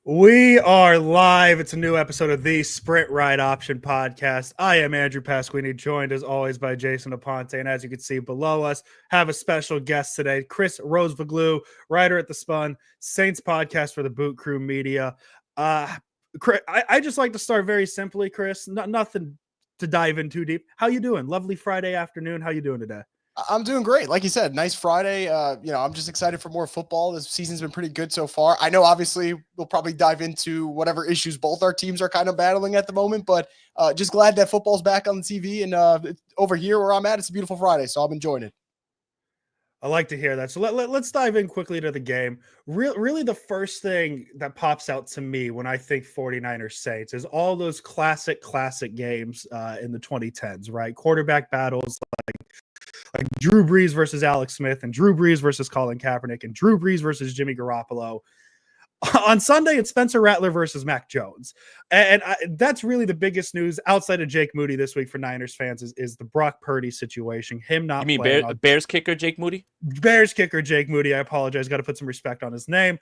We are live. It's a new episode of the Sprint Ride Option Podcast. I am Andrew Pasquini, joined as always by Jason Aponte. And as you can see below us, have a special guest today, Chris Rosevaglu, writer at The Spun, Saints podcast for the Boot Crew Media. Chris, I just like to start very simply, Chris. Nothing to dive in too deep. How you doing? Lovely Friday afternoon. How you doing today? I'm doing great. Like you said, nice Friday. I'm just excited for more football. This season's been pretty good so far. I know obviously we'll probably dive into whatever issues both our teams are kind of battling at the moment, but just glad that football's back on the TV and over here where I'm at, it's a beautiful Friday. So I'm enjoying it. I like to hear that. So let's dive in quickly to the game. Really, the first thing that pops out to me when I think 49ers Saints is all those classic games in the 2010s, right? Quarterback battles like Drew Brees versus Alex Smith and Drew Brees versus Colin Kaepernick and Drew Brees versus Jimmy Garoppolo. On Sunday, it's Spencer Rattler versus Mac Jones. And that's really the biggest news outside of Jake Moody this week for Niners fans is the Brock Purdy situation. Him not You mean playing. Bears kicker Jake Moody? Bears kicker Jake Moody. I apologize. Got to put some respect on his name.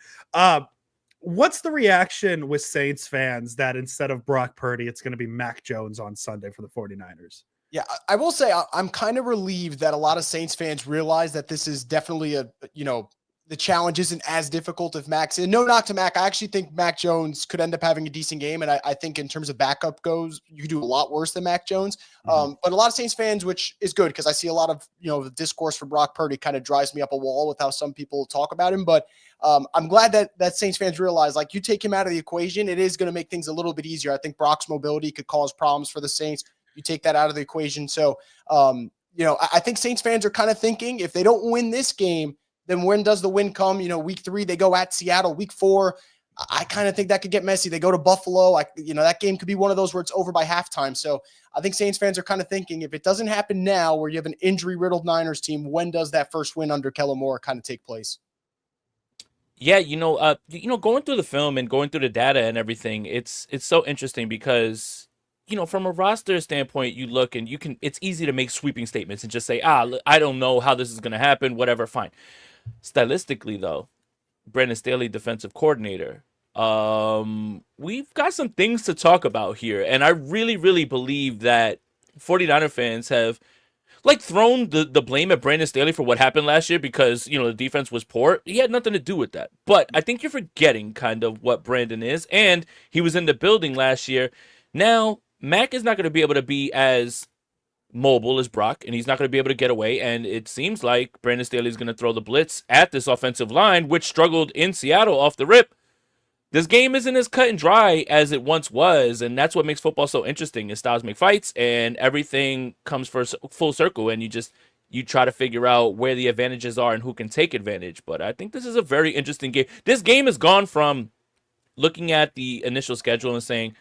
What's the reaction with Saints fans that instead of Brock Purdy, it's going to be Mac Jones on Sunday for the 49ers? Yeah, I will say I'm kind of relieved that a lot of Saints fans realize that this is definitely the challenge isn't as difficult if Mac's in. No knock to Mac. I actually think Mac Jones could end up having a decent game. And I think in terms of backup goes, you could do a lot worse than Mac Jones. But a lot of Saints fans, which is good because I see a lot of, the discourse for Brock Purdy kind of drives me up a wall with how some people talk about him. But I'm glad that Saints fans realize, like, you take him out of the equation, it is going to make things a little bit easier. I think Brock's mobility could cause problems for the Saints. You take that out of the equation. So, I think Saints fans are kind of thinking if they don't win this game, then when does the win come? Week 3, they go at Seattle. Week 4, I kind of think that could get messy. They go to Buffalo. That game could be one of those where it's over by halftime. So I think Saints fans are kind of thinking if it doesn't happen now where you have an injury-riddled Niners team, when does that first win under Kellen Moore kind of take place? Yeah, going through the film and going through the data and everything, it's so interesting because from a roster standpoint, you look and it's easy to make sweeping statements and just say, I don't know how this is going to happen, whatever, fine. Stylistically, though, Brandon Staley, defensive coordinator, we've got some things to talk about here. And I really, really believe that 49er fans have thrown the blame at Brandon Staley for what happened last year because, the defense was poor. He had nothing to do with that. But I think you're forgetting kind of what Brandon is. And he was in the building last year. Now, Mac is not going to be able to be as mobile as Brock, and he's not going to be able to get away. And it seems like Brandon Staley is going to throw the blitz at this offensive line, which struggled in Seattle off the rip. This game isn't as cut and dry as it once was, and that's what makes football so interesting. Is styles make fights, and everything comes full circle, and you try to figure out where the advantages are and who can take advantage. But I think this is a very interesting game. This game has gone from looking at the initial schedule and saying,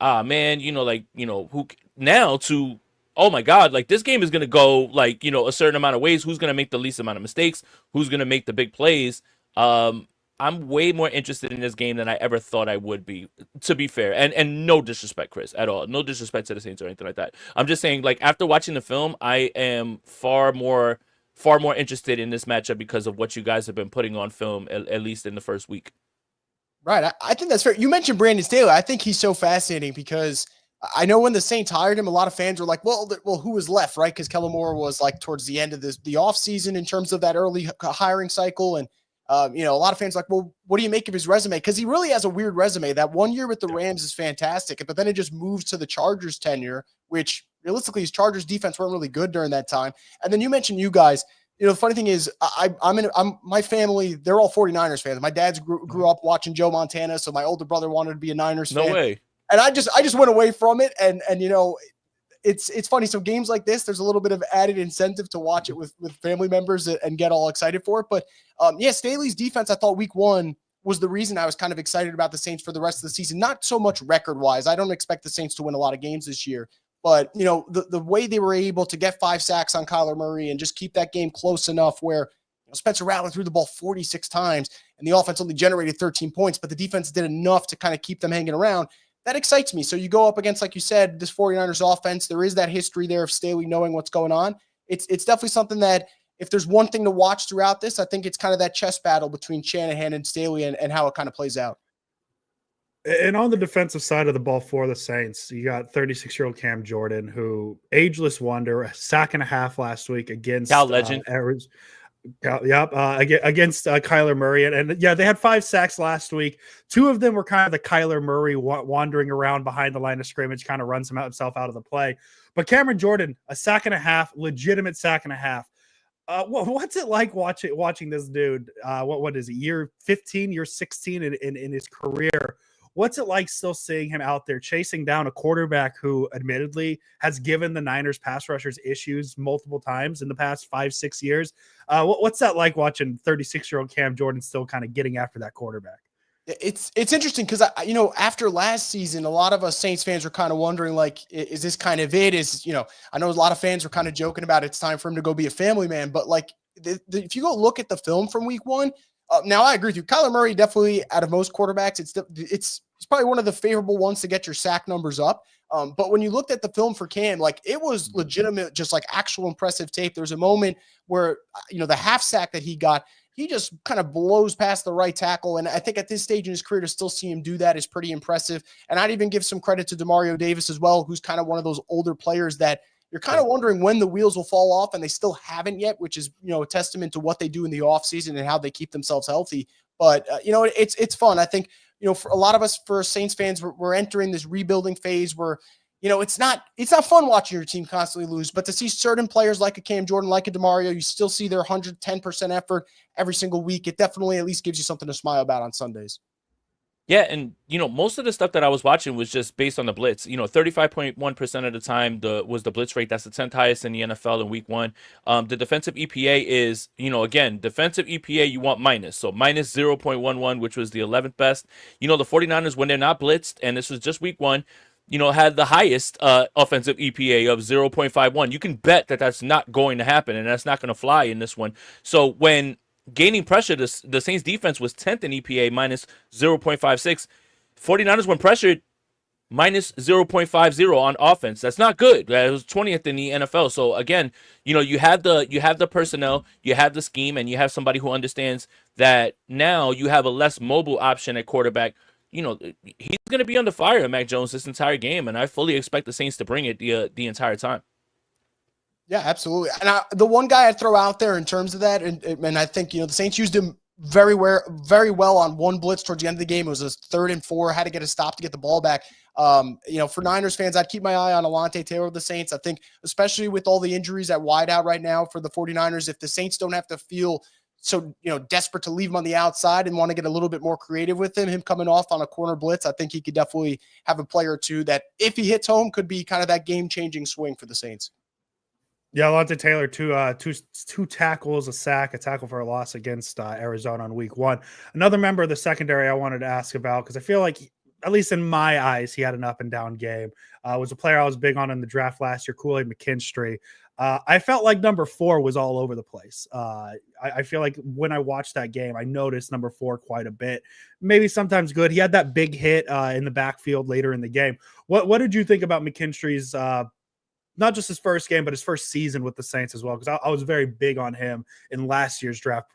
man, who now to, oh my God, this game is going to go a certain amount of ways. Who's going to make the least amount of mistakes? Who's going to make the big plays? I'm way more interested in this game than I ever thought I would be, to be fair. And no disrespect, Chris, at all. No disrespect to the Saints or anything like that. I'm just saying, after watching the film, I am far more interested in this matchup because of what you guys have been putting on film, at least in the first week. Right. I think that's fair. You mentioned Brandon Staley. I think he's so fascinating because I know when the Saints hired him, a lot of fans were like, well, who was left, right? Because Kellen Moore was towards the end of the offseason in terms of that early hiring cycle. And, a lot of fans were like, well, what do you make of his resume? Because he really has a weird resume. That 1 year with the Rams is fantastic, but then it just moves to the Chargers tenure, which realistically his Chargers defense weren't really good during that time. And then you mentioned you guys. The funny thing is I'm my family, they're all 49ers fans. My dad's grew up watching Joe Montana. So my older brother wanted to be a Niners fan. No way. And I just went away from it. And it's funny. So games like this, there's a little bit of added incentive to watch it with family members and get all excited for it. But Staley's defense, I thought week 1 was the reason I was kind of excited about the Saints for the rest of the season. Not so much record wise. I don't expect the Saints to win a lot of games this year. But, the way they were able to get 5 sacks on Kyler Murray and just keep that game close enough where Spencer Rattler threw the ball 46 times and the offense only generated 13 points, but the defense did enough to kind of keep them hanging around. That excites me. So you go up against, like you said, this 49ers offense. There is that history there of Staley knowing what's going on. It's definitely something that if there's one thing to watch throughout this, I think it's kind of that chess battle between Shanahan and Staley and how it kind of plays out. And on the defensive side of the ball for the Saints, you got 36-year-old Cam Jordan, who ageless wonder, a sack and a half last week Cal against legend. against Kyler Murray, and yeah, they had 5 sacks last week. 2 of them were kind of the Kyler Murray wandering around behind the line of scrimmage, kind of runs himself out of the play. But Cameron Jordan, a sack and a half, legitimate sack and a half. What's it like watching this dude? What is it? Year 15, year 16 in his career. What's it like still seeing him out there chasing down a quarterback who admittedly has given the Niners pass rushers issues multiple times in the past 5-6 years? What's that like watching 36-year-old Cam Jordan still kind of getting after that quarterback? It's interesting because after last season, a lot of us Saints fans were kind of wondering, like, is this kind of it? I know a lot of fans were kind of joking about it's time for him to go be a family man, but like if you go look at the film from week 1, now I agree with you. Kyler Murray definitely, out of most quarterbacks, it's probably one of the favorable ones to get your sack numbers up. But when you looked at the film for Cam, like, it was legitimate, just like actual impressive tape. There's a moment where the half sack that he got, he just kind of blows past the right tackle. And I think at this stage in his career, to still see him do that is pretty impressive. And I'd even give some credit to Demario Davis as well, who's kind of one of those older players that you're kind of wondering when the wheels will fall off, and they still haven't yet, which is, a testament to what they do in the offseason and how they keep themselves healthy. But, it's fun. I think, for a lot of us, for Saints fans, we're entering this rebuilding phase where, it's not fun watching your team constantly lose, but to see certain players like a Cam Jordan, like a Demario, you still see their 110% effort every single week. It definitely at least gives you something to smile about on Sundays. Yeah, and most of the stuff that I was watching was just based on the blitz. 35.1% of the time was the blitz rate. That's the 10th highest in the NFL in week 1. The defensive EPA is, again, defensive EPA you want minus. So minus 0.11, which was the 11th best. The 49ers, when they're not blitzed, and this was just week 1, had the highest offensive EPA of 0.51. You can bet that that's not going to happen, and that's not going to fly in this one. So when gaining pressure, the Saints defense was 10th in EPA, minus 0.56. 49ers, when pressured, minus 0.50 on offense. That's not good. It was 20th in the NFL. So again, you have the personnel, you have the scheme, and you have somebody who understands that now you have a less mobile option at quarterback. He's going to be under fire, Mac Jones, this entire game, and I fully expect the Saints to bring it the entire time. Yeah, absolutely. And the one guy I'd throw out there in terms of that, and I think, the Saints used him very well on one blitz towards the end of the game. It was a 3rd and 4, had to get a stop to get the ball back. For Niners fans, I'd keep my eye on Alontae Taylor of the Saints. I think, especially with all the injuries at wideout right now for the 49ers, if the Saints don't have to feel so, desperate to leave him on the outside and want to get a little bit more creative with him coming off on a corner blitz, I think he could definitely have a player or two that, if he hits home, could be kind of that game-changing swing for the Saints. Yeah, Alontae Taylor, two tackles, a tackle for a loss against Arizona on week 1. Another member of the secondary I wanted to ask about, because I feel like, at least in my eyes, he had an up and down game. Was a player I was big on in the draft last year, Kool-Aid McKinstry. I felt like number 4 was all over the place. I feel like when I watched that game, I noticed number 4 quite a bit. Maybe sometimes good. He had that big hit in the backfield later in the game. What did you think about McKinstry's not just his first game, but his first season with the Saints as well? Because I was very big on him in last year's draft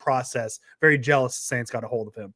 process. Very jealous the Saints got a hold of him.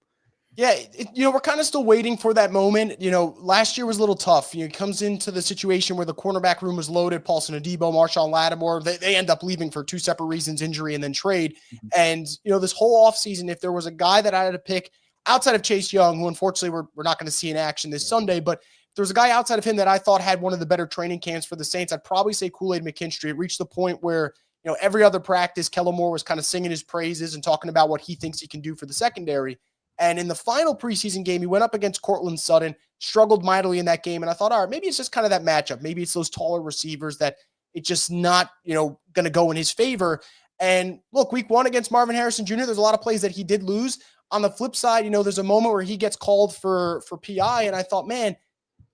Yeah, we're kind of still waiting for that moment. Last year was a little tough. He comes into the situation where the cornerback room was loaded. Paulson Adebo, Marshawn Lattimore, they end up leaving for 2 separate reasons, injury and then trade. Mm-hmm. And, this whole offseason, if there was a guy that I had to pick outside of Chase Young, who unfortunately we're not going to see in action this Sunday, but if there was a guy outside of him that I thought had one of the better training camps for the Saints, I'd probably say Kool-Aid McKinstry. It reached the point where, every other practice, Kellen Moore was kind of singing his praises and talking about what he thinks he can do for the secondary. And in the final preseason game, he went up against Cortland Sutton, struggled mightily in that game. And I thought, all right, maybe it's just kind of that matchup. Maybe it's those taller receivers that it's just not, going to go in his favor. And look, week 1 against Marvin Harrison Jr., there's a lot of plays that he did lose. On the flip side, there's a moment where he gets called for PI. And I thought, man,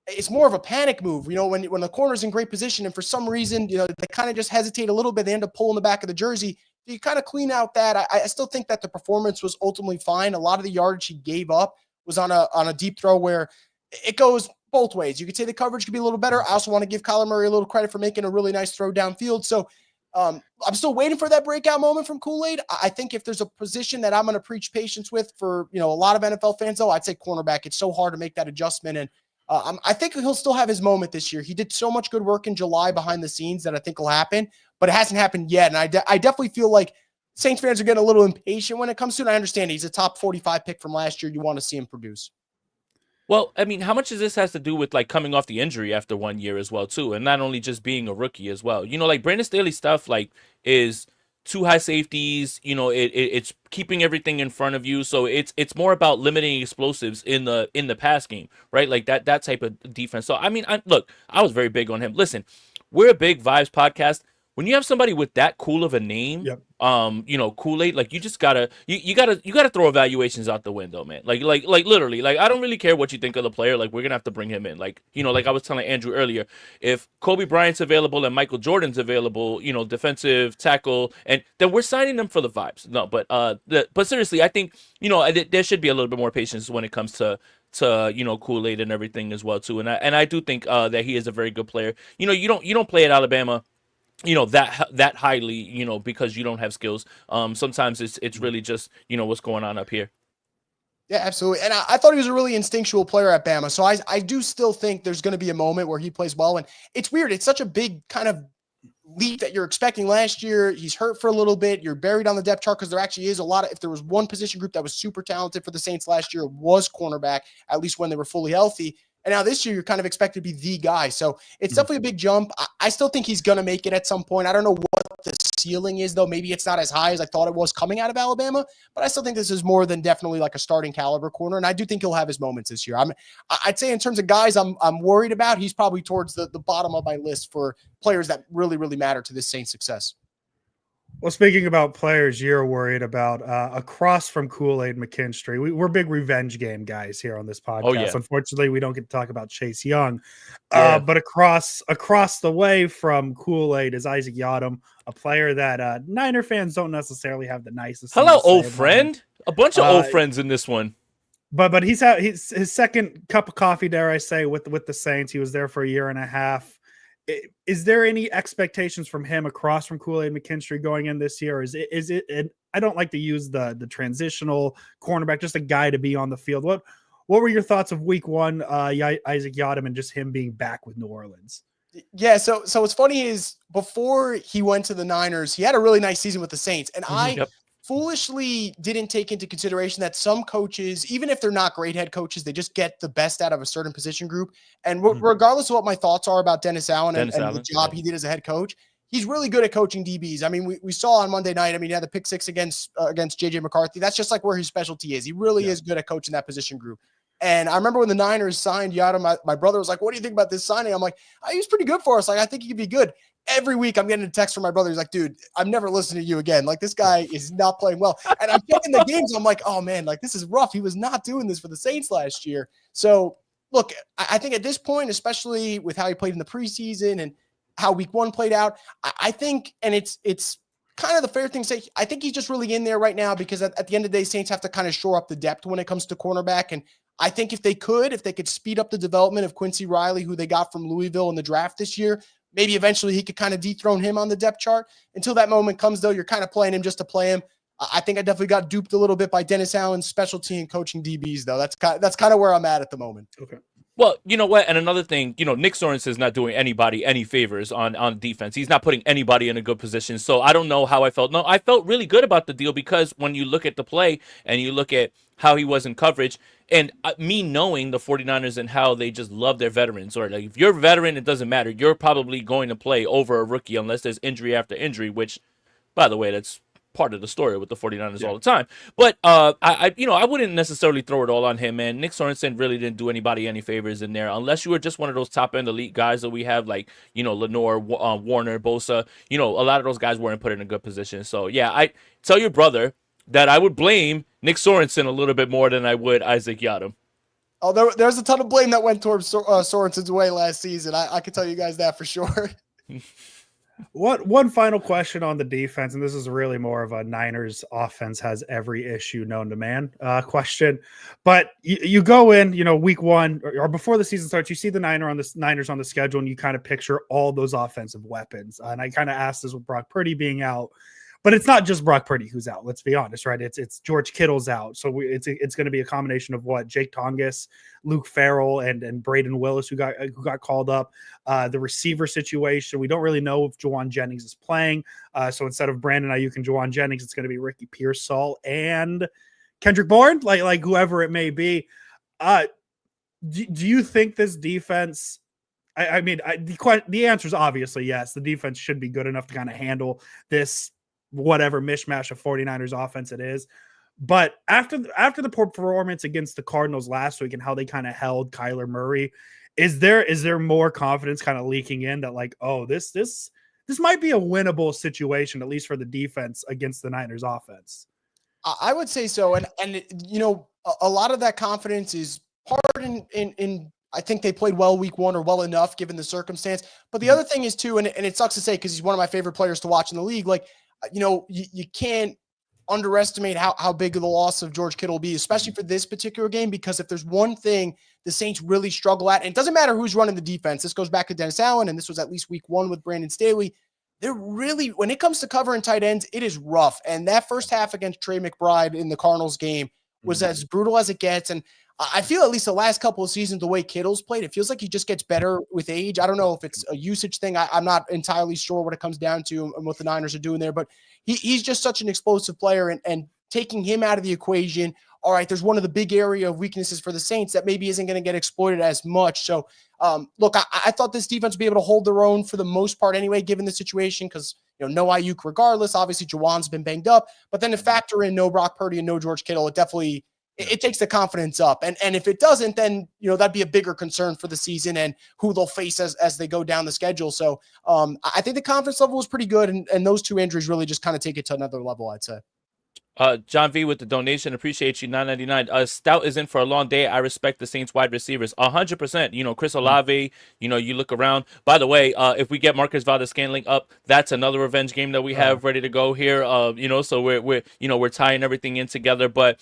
it's more of a panic move, when the corner's in great position and for some reason, they kind of just hesitate a little bit. They end up pulling the back of the jersey. You kind of clean out that. I still think that the performance was ultimately fine. A lot of the yardage he gave up was on a deep throw where it goes both ways. You could say the coverage could be a little better. I also want to give Kyler Murray a little credit for making a really nice throw downfield. So I'm still waiting for that breakout moment from Kool-Aid. I think if there's a position that I'm going to preach patience with for, a lot of NFL fans, though, I'd say cornerback. It's so hard to make that adjustment. And I think he'll still have his moment this year. He did so much good work in July behind the scenes that I think will happen, but it hasn't happened yet. And I definitely feel like Saints fans are getting a little impatient when it comes to it. I understand he's a top 45 pick from last year. You want to see him produce. Well, I mean, how much of this has to do with like coming off the injury after 1 year as well, too, and not only just being a rookie as well. Like Brandon Staley stuff, like is too high safeties. It's keeping everything in front of you, so it's more about limiting explosives in the pass game, right? Like that type of defense. So I mean, look, I was very big on him. Listen, we're a big vibes podcast. When you have somebody with that cool of a name, Yep. Kool-Aid, like you just gotta you gotta throw evaluations out the window, man. Like literally, like I don't really care what you think of the player. Like we're gonna have to bring him in. Like like I was telling Andrew earlier, if Kobe Bryant's available and Michael Jordan's available, defensive tackle, and then we're signing them for the vibes. No, but seriously, I think there should be a little bit more patience when it comes to Kool-Aid and everything as well too. And I do think that he is a very good player. You don't play at Alabama that highly, because you don't have skills. Sometimes it's really just, what's going on up here. Yeah, absolutely. And I thought he was a really instinctual player at Bama. So I do still think there's going to be a moment where he plays well. And it's weird. It's such a big kind of leap that you're expecting last year. He's hurt for a little bit. You're buried on the depth chart because there actually is a lot of, if there was one position group that was super talented for the Saints last year, it was cornerback, at least when they were fully healthy. And now this year, you're kind of expected to be the guy. So it's definitely a big jump. I still think he's going to make it at some point. I don't know what the ceiling is, though. Maybe it's not as high as I thought it was coming out of Alabama, but I still think this is more than definitely like a starting caliber corner. And I do think he'll have his moments this year. I'd say in terms of guys I'm worried about, he's probably towards the bottom of my list for players that really, really matter to this Saints success. Well, speaking about players you're worried about, across from Kool-Aid McKinstry, we're big revenge game guys here on this podcast. Oh, yeah. Unfortunately, we don't get to talk about Chase Young. Yeah. But across the way from Kool-Aid is Isaac Yiadom, a player that Niner fans don't necessarily have the nicest. Hello, old friend. A bunch of old friends in this one. But he's his second cup of coffee, dare I say, with the Saints. He was there for a year and a half. Is there any expectations from him across from Kool-Aid McKinstry going in this year? Or is it and I don't like to use the transitional cornerback, just a guy to be on the field. What were your thoughts of week one, Isaac Yiadom, and just him being back with New Orleans? Yeah, so what's funny is before he went to the Niners, he had a really nice season with the Saints. And I foolishly didn't take into consideration that some coaches, even if they're not great head coaches, they just get the best out of a certain position group. And regardless of what my thoughts are about Dennis Allen and the job he did as a head coach, he's really good at coaching DBs. I mean, we saw on Monday night, he had the pick six against JJ McCarthy. That's just like where his specialty is. He really is good at coaching that position group. And I remember when the Niners signed Yiadom, my brother was like, "What do you think about this signing?" I'm like, "He was pretty good for us. Like, I think he could be good." Every week I'm getting a text from my brother. He's like, "Dude, I'm never listening to you again. Like, this guy is not playing well." And I'm checking the games. I'm like, "Oh man, like this is rough." He was not doing this for the Saints last year. So look, I think at this point, especially with how he played in the preseason and how week one played out, I think, and it's kind of the fair thing to say, I think he's just really in there right now because at the end of the day, Saints have to kind of shore up the depth when it comes to cornerback. And I think if they could speed up the development of Quincy Riley, who they got from Louisville in the draft this year, maybe eventually he could kind of dethrone him on the depth chart. Until that moment comes, though, you're kind of playing him just to play him. I think I definitely got duped a little bit by Dennis Allen's specialty and coaching DBs, though. That's kind of where I'm at the moment. Okay. Well, you know what? And another thing, Nick Sorensen's not doing anybody any favors on defense. He's not putting anybody in a good position. So I don't know how I felt. No, I felt really good about the deal because when you look at the play and you look at how he was in coverage and me knowing the 49ers and how they just love their veterans, or like if you're a veteran, it doesn't matter. You're probably going to play over a rookie unless there's injury after injury, which, by the way, that's part of the story with the 49ers all the time. But I wouldn't necessarily throw it all on him, man. Nick Sorensen really didn't do anybody any favors in there unless you were just one of those top end elite guys that we have, like Lenore, Warner, Bosa. A lot of those guys weren't put in a good position. So yeah, I tell your brother that I would blame Nick Sorensen a little bit more than I would Isaac Yiadom. Oh, there's a ton of blame that went towards Sorensen's way last season. I can tell you guys that for sure. One final question on the defense, and this is really more of a Niners offense has every issue known to man question. But you go in, week one or before the season starts, you see the Niners on the schedule, and you kind of picture all those offensive weapons. And I kind of asked this with Brock Purdy being out. But it's not just Brock Purdy who's out. Let's be honest, right? It's George Kittle's out, so it's going to be a combination of Jake Tongas, Luke Farrell, and Braden Willis who got called up. The receiver situation, we don't really know if Juwan Jennings is playing. So instead of Brandon Ayuk and Juwan Jennings, it's going to be Ricky Pearsall and Kendrick Bourne, like whoever it may be. Do you think this defense? I mean, the answer is obviously yes. The defense should be good enough to kind of handle this whatever mishmash of 49ers offense it is. But after the poor performance against the Cardinals last week and how they kind of held Kyler Murray, is there more confidence kind of leaking in that like, oh, this might be a winnable situation, at least for the defense against the Niners offense? I would say so. And a lot of that confidence is part in I think they played well week one or well enough given the circumstance. But the other thing is too, and it sucks to say because he's one of my favorite players to watch in the league, like, you can't underestimate how big of the loss of George Kittle will be, especially for this particular game, because if there's one thing the Saints really struggle at, and it doesn't matter who's running the defense, this goes back to Dennis Allen, and this was at least week one with Brandon Staley, they're really, when it comes to covering tight ends, it is rough. And that first half against Trey McBride in the Cardinals game was as brutal as it gets. And I feel at least the last couple of seasons, the way Kittle's played, it feels like he just gets better with age. I don't know if it's a usage thing. I'm not entirely sure what it comes down to and what the Niners are doing there, but he's just such an explosive player, and taking him out of the equation. All right, there's one of the big area of weaknesses for the Saints that maybe isn't going to get exploited as much. So, look, I thought this defense would be able to hold their own for the most part anyway, given the situation, because no Ayuk regardless. Obviously, Juwan's been banged up, but then to factor in no Brock Purdy and no George Kittle, it definitely it takes the confidence up. And if it doesn't, then, that'd be a bigger concern for the season and who they'll face as they go down the schedule. So I think the confidence level was pretty good. And those two injuries really just kind of take it to another level, I'd say. John V with the donation. Appreciate you. $9.99. Stout is in for a long day. I respect the Saints wide receivers 100%. Chris Olave, you look around. By the way, if we get Marcus Valdes-Scantling up, that's another revenge game that we have ready to go here. So we're tying everything in together. But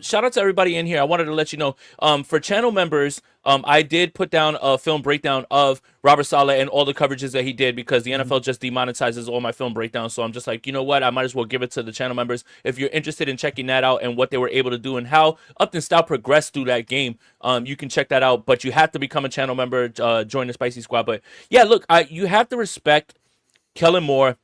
shout out to everybody in here. I wanted to let you know, for channel members, I did put down a film breakdown of Robert Saleh and all the coverages that he did, because the NFL just demonetizes all my film breakdowns. So I'm just like, you know what? I might as well give it to the channel members. If you're interested in checking that out and what they were able to do and how Upton Stout progressed through that game, you can check that out. But you have to become a channel member, join the Spicy Squad. But yeah, look, you have to respect Kellen Moore,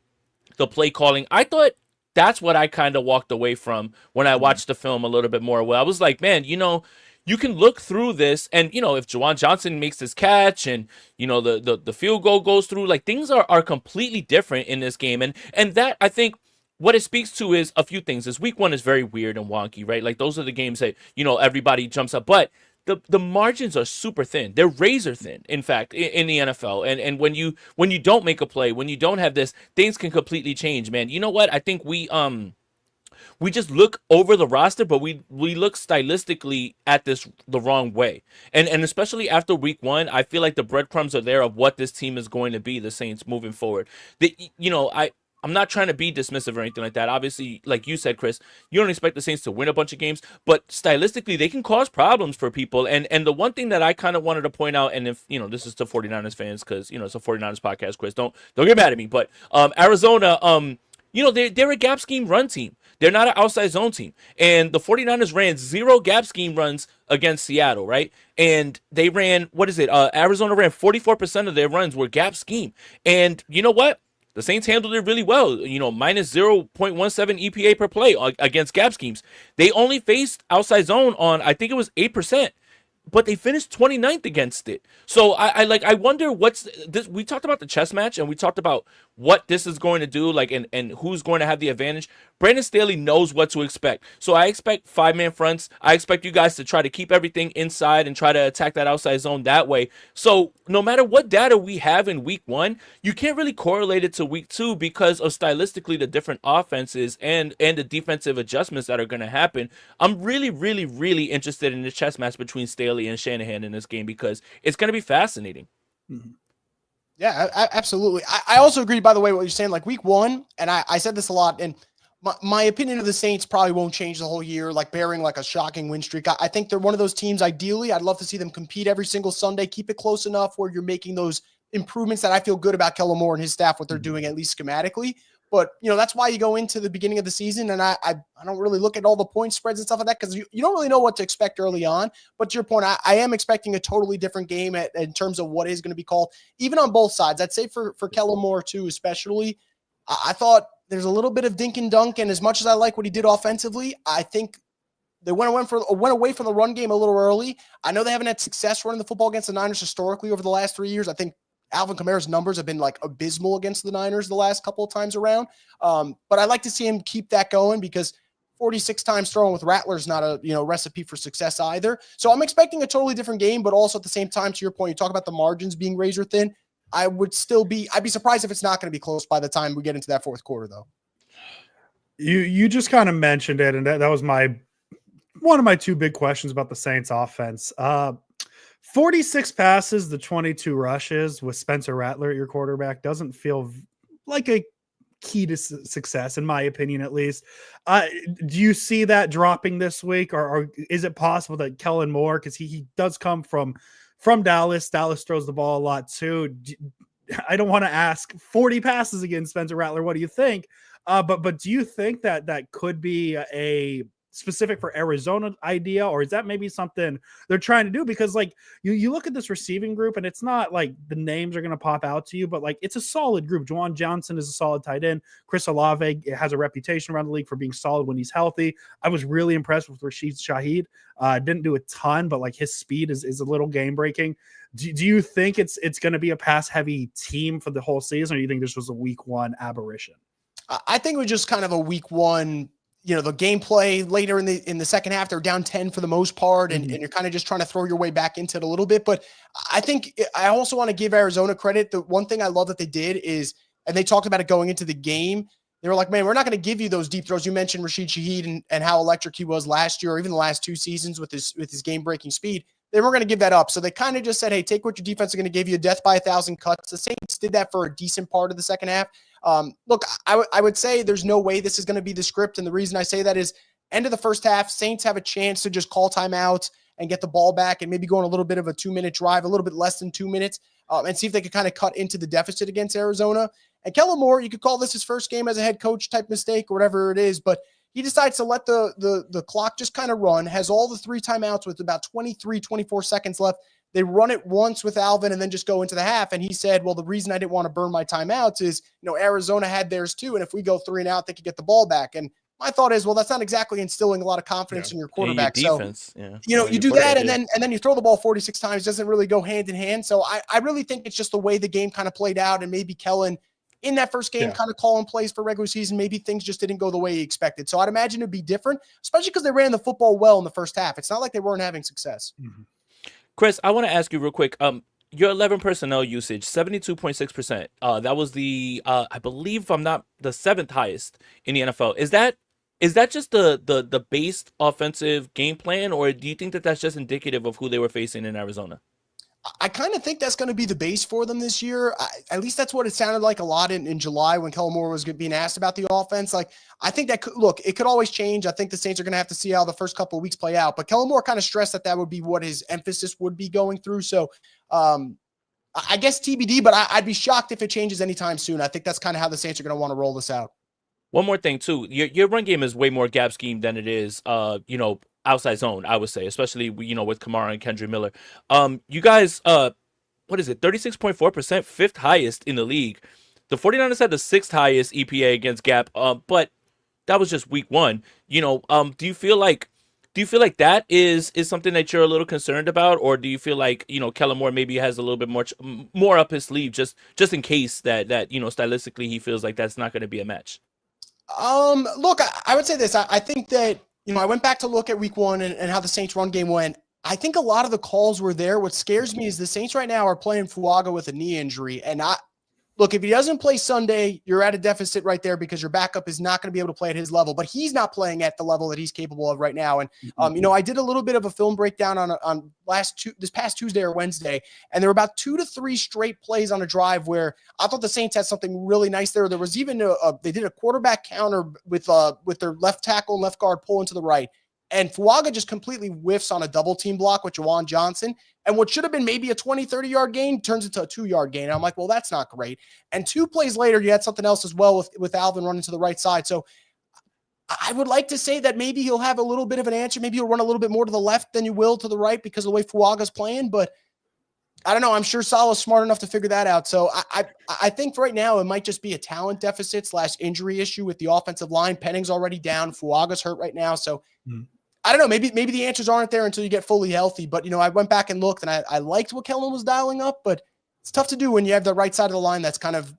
the play calling. I thought that's what I kind of walked away from when I watched the film a little bit more. Well, I was like, man, you can look through this, and if Juwan Johnson makes this catch, and the field goal goes through, like, things are completely different in this game, and that, I think, what it speaks to is a few things. Is week one is very weird and wonky, right? Like, those are the games that everybody jumps up, but the margins are super thin. They're razor thin, in fact, in the NFL. And when you don't make a play, when you don't have this, things can completely change, man. You know what? I think we just look over the roster, but we look stylistically at this the wrong way. And especially after week one, I feel like the breadcrumbs are there of what this team is going to be, the Saints, moving forward. I'm not trying to be dismissive or anything like that. Obviously, like you said, Chris, you don't expect the Saints to win a bunch of games, but stylistically, they can cause problems for people. And the one thing that I kind of wanted to point out, and if, this is to 49ers fans, because, it's a 49ers podcast, Chris, don't get mad at me, but Arizona, they're a gap scheme run team. They're not an outside zone team. And the 49ers ran 0 gap scheme runs against Seattle, right? And they ran, Arizona ran 44% of their runs were gap scheme. And you know what? The Saints handled it really well, minus 0.17 EPA per play against gap schemes. They only faced outside zone on, I think it was 8%. But they finished 29th against it. So I wonder what's this. We talked about the chess match, and we talked about what this is going to do, like, and who's going to have the advantage. Brandon Staley knows what to expect. So I expect 5-man fronts. I expect you guys to try to keep everything inside and try to attack that outside zone that way. So no matter what data we have in week one, you can't really correlate it to week two because of stylistically the different offenses and the defensive adjustments that are going to happen. I'm really, really, really interested in the chess match between Staley and Shanahan in this game because it's going to be fascinating. Mm-hmm. Yeah, absolutely. I also agree, by the way, what you're saying, like week one, and I said this a lot, and my opinion of the Saints probably won't change the whole year, like bearing like a shocking win streak. I think they're one of those teams, ideally, I'd love to see them compete every single Sunday, keep it close enough where you're making those improvements that I feel good about Kellen Moore and his staff, what they're doing, at least schematically. But, that's why you go into the beginning of the season, and I don't really look at all the point spreads and stuff like that because you don't really know what to expect early on. But to your point, I am expecting a totally different game in terms of what is going to be called, even on both sides. I'd say for Kellen Moore, too, especially, I thought there's a little bit of dink and dunk, and as much as I like what he did offensively, I think they went away from the run game a little early. I know they haven't had success running the football against the Niners historically over the last 3 years. I think Alvin Kamara's numbers have been like abysmal against the Niners the last couple of times around. But I'd like to see him keep that going because 46 times throwing with Rattler is not a recipe for success either. So I'm expecting a totally different game, but also at the same time, to your point, you talk about the margins being razor thin. I'd be surprised if it's not going to be close by the time we get into that fourth quarter, though. You just kind of mentioned it, and that was one of my two big questions about the Saints offense. 46 passes, the 22 rushes with Spencer Rattler at your quarterback doesn't feel like a key to success, in my opinion, at least. Do you see that dropping this week, or is it possible that Kellen Moore, because he does come from Dallas. Dallas throws the ball a lot too. I don't want to ask 40 passes against Spencer Rattler. What do you think? But do you think that could be a specific for Arizona idea, or is that maybe something they're trying to do? Because like you look at this receiving group, and it's not like the names are going to pop out to you, but like it's a solid group. Juwan Johnson is a solid tight end. Chris Olave has a reputation around the league for being solid when he's healthy. I was really impressed with Rashid Shaheed. Didn't do a ton, but like his speed is a little game breaking. Do you think it's going to be a pass heavy team for the whole season, or do you think this was a week one aberration? I think it was just kind of a week one. The gameplay later in the second half, they're down 10 for the most part, and you're kind of just trying to throw your way back into it a little bit. But I think I also want to give Arizona credit. The one thing I love that they did is, and they talked about it going into the game, they were like, man, we're not going to give you those deep throws. You mentioned Rashid Shaheed and how electric he was last year, or even the last two seasons with his game-breaking speed. They weren't going to give that up. So they kind of just said, hey, take what your defense is going to give you, death by 1,000 cuts. The Saints did that for a decent part of the second half. Look, I would say there's no way this is going to be the script. And the reason I say that is end of the first half, Saints have a chance to just call timeout and get the ball back and maybe go on a little bit of a 2-minute drive, a little bit less than 2 minutes, and see if they could kind of cut into the deficit against Arizona. And Kellen Moore, you could call this his first game as a head coach type mistake or whatever it is, but he decides to let the clock just kind of run, has all the 3 timeouts with about 23, 24 seconds left. They run it once with Alvin and then just go into the half. And he said, well, the reason I didn't want to burn my timeouts is, Arizona had theirs too. And if we go 3 and out, they could get the ball back. And my thought is, well, that's not exactly instilling a lot of confidence in your quarterback. Your defense, you do that and then you throw the ball 46 times, doesn't really go hand in hand. So I really think it's just the way the game kind of played out, and maybe Kellen in that first game kind of calling plays for regular season. Maybe things just didn't go the way he expected. So I'd imagine it'd be different, especially because they ran the football well in the first half. It's not like they weren't having success. Mm-hmm. Chris, I want to ask you real quick. Your 11 personnel usage, 72.6%. That was the I believe, if I'm not, the 7th highest in the NFL. Is that just the base offensive game plan, or do you think that that's just indicative of who they were facing in Arizona? I kind of think that's going to be the base for them this year. At least that's what it sounded like a lot in July when Kellen Moore was being asked about the offense. Like, I think that it could always change. I think the Saints are going to have to see how the first couple of weeks play out. But Kellen Moore kind of stressed that would be what his emphasis would be going through. So I guess TBD, but I'd be shocked if it changes anytime soon. I think that's kind of how the Saints are going to want to roll this out. One more thing, too. Your run game is way more gap scheme than it is, outside zone, I would say, especially, with Kamara and Kendrick Miller. You guys, what is it, 36.4%, 5th highest in the league. The 49ers had the 6th highest EPA against gap, but that was just week one. Do you feel like that is something that you're a little concerned about, or do you feel like, Kellen Moore maybe has a little bit more up his sleeve just in case that stylistically he feels like that's not going to be a match? Look, I would say this. I think that, I went back to look at week one and how the Saints run game went. I think a lot of the calls were there. What scares me is the Saints right now are playing Fuaga with a knee injury. And look, if he doesn't play Sunday, you're at a deficit right there because your backup is not going to be able to play at his level, but he's not playing at the level that he's capable of right now. And, I did a little bit of a film breakdown on this past Tuesday or Wednesday, and there were about 2 to 3 straight plays on a drive where I thought the Saints had something really nice there. There was even they did a quarterback counter with their left tackle and left guard pulling to the right. And Fuaga just completely whiffs on a double team block with Juwan Johnson. And what should have been maybe a 20, 30-yard gain turns into a 2-yard gain. And I'm like, well, that's not great. And 2 plays later, you had something else as well with Alvin running to the right side. So I would like to say that maybe he'll have a little bit of an answer. Maybe he'll run a little bit more to the left than you will to the right because of the way Fuaga's playing. But I don't know. I'm sure Salah's smart enough to figure that out. So I think right now it might just be a talent deficit / injury issue with the offensive line. Penning's already down. Fuaga's hurt right now. So I don't know. Maybe the answers aren't there until you get fully healthy. But, I went back and looked, and I liked what Kellen was dialing up. But it's tough to do when you have the right side of the line that's kind of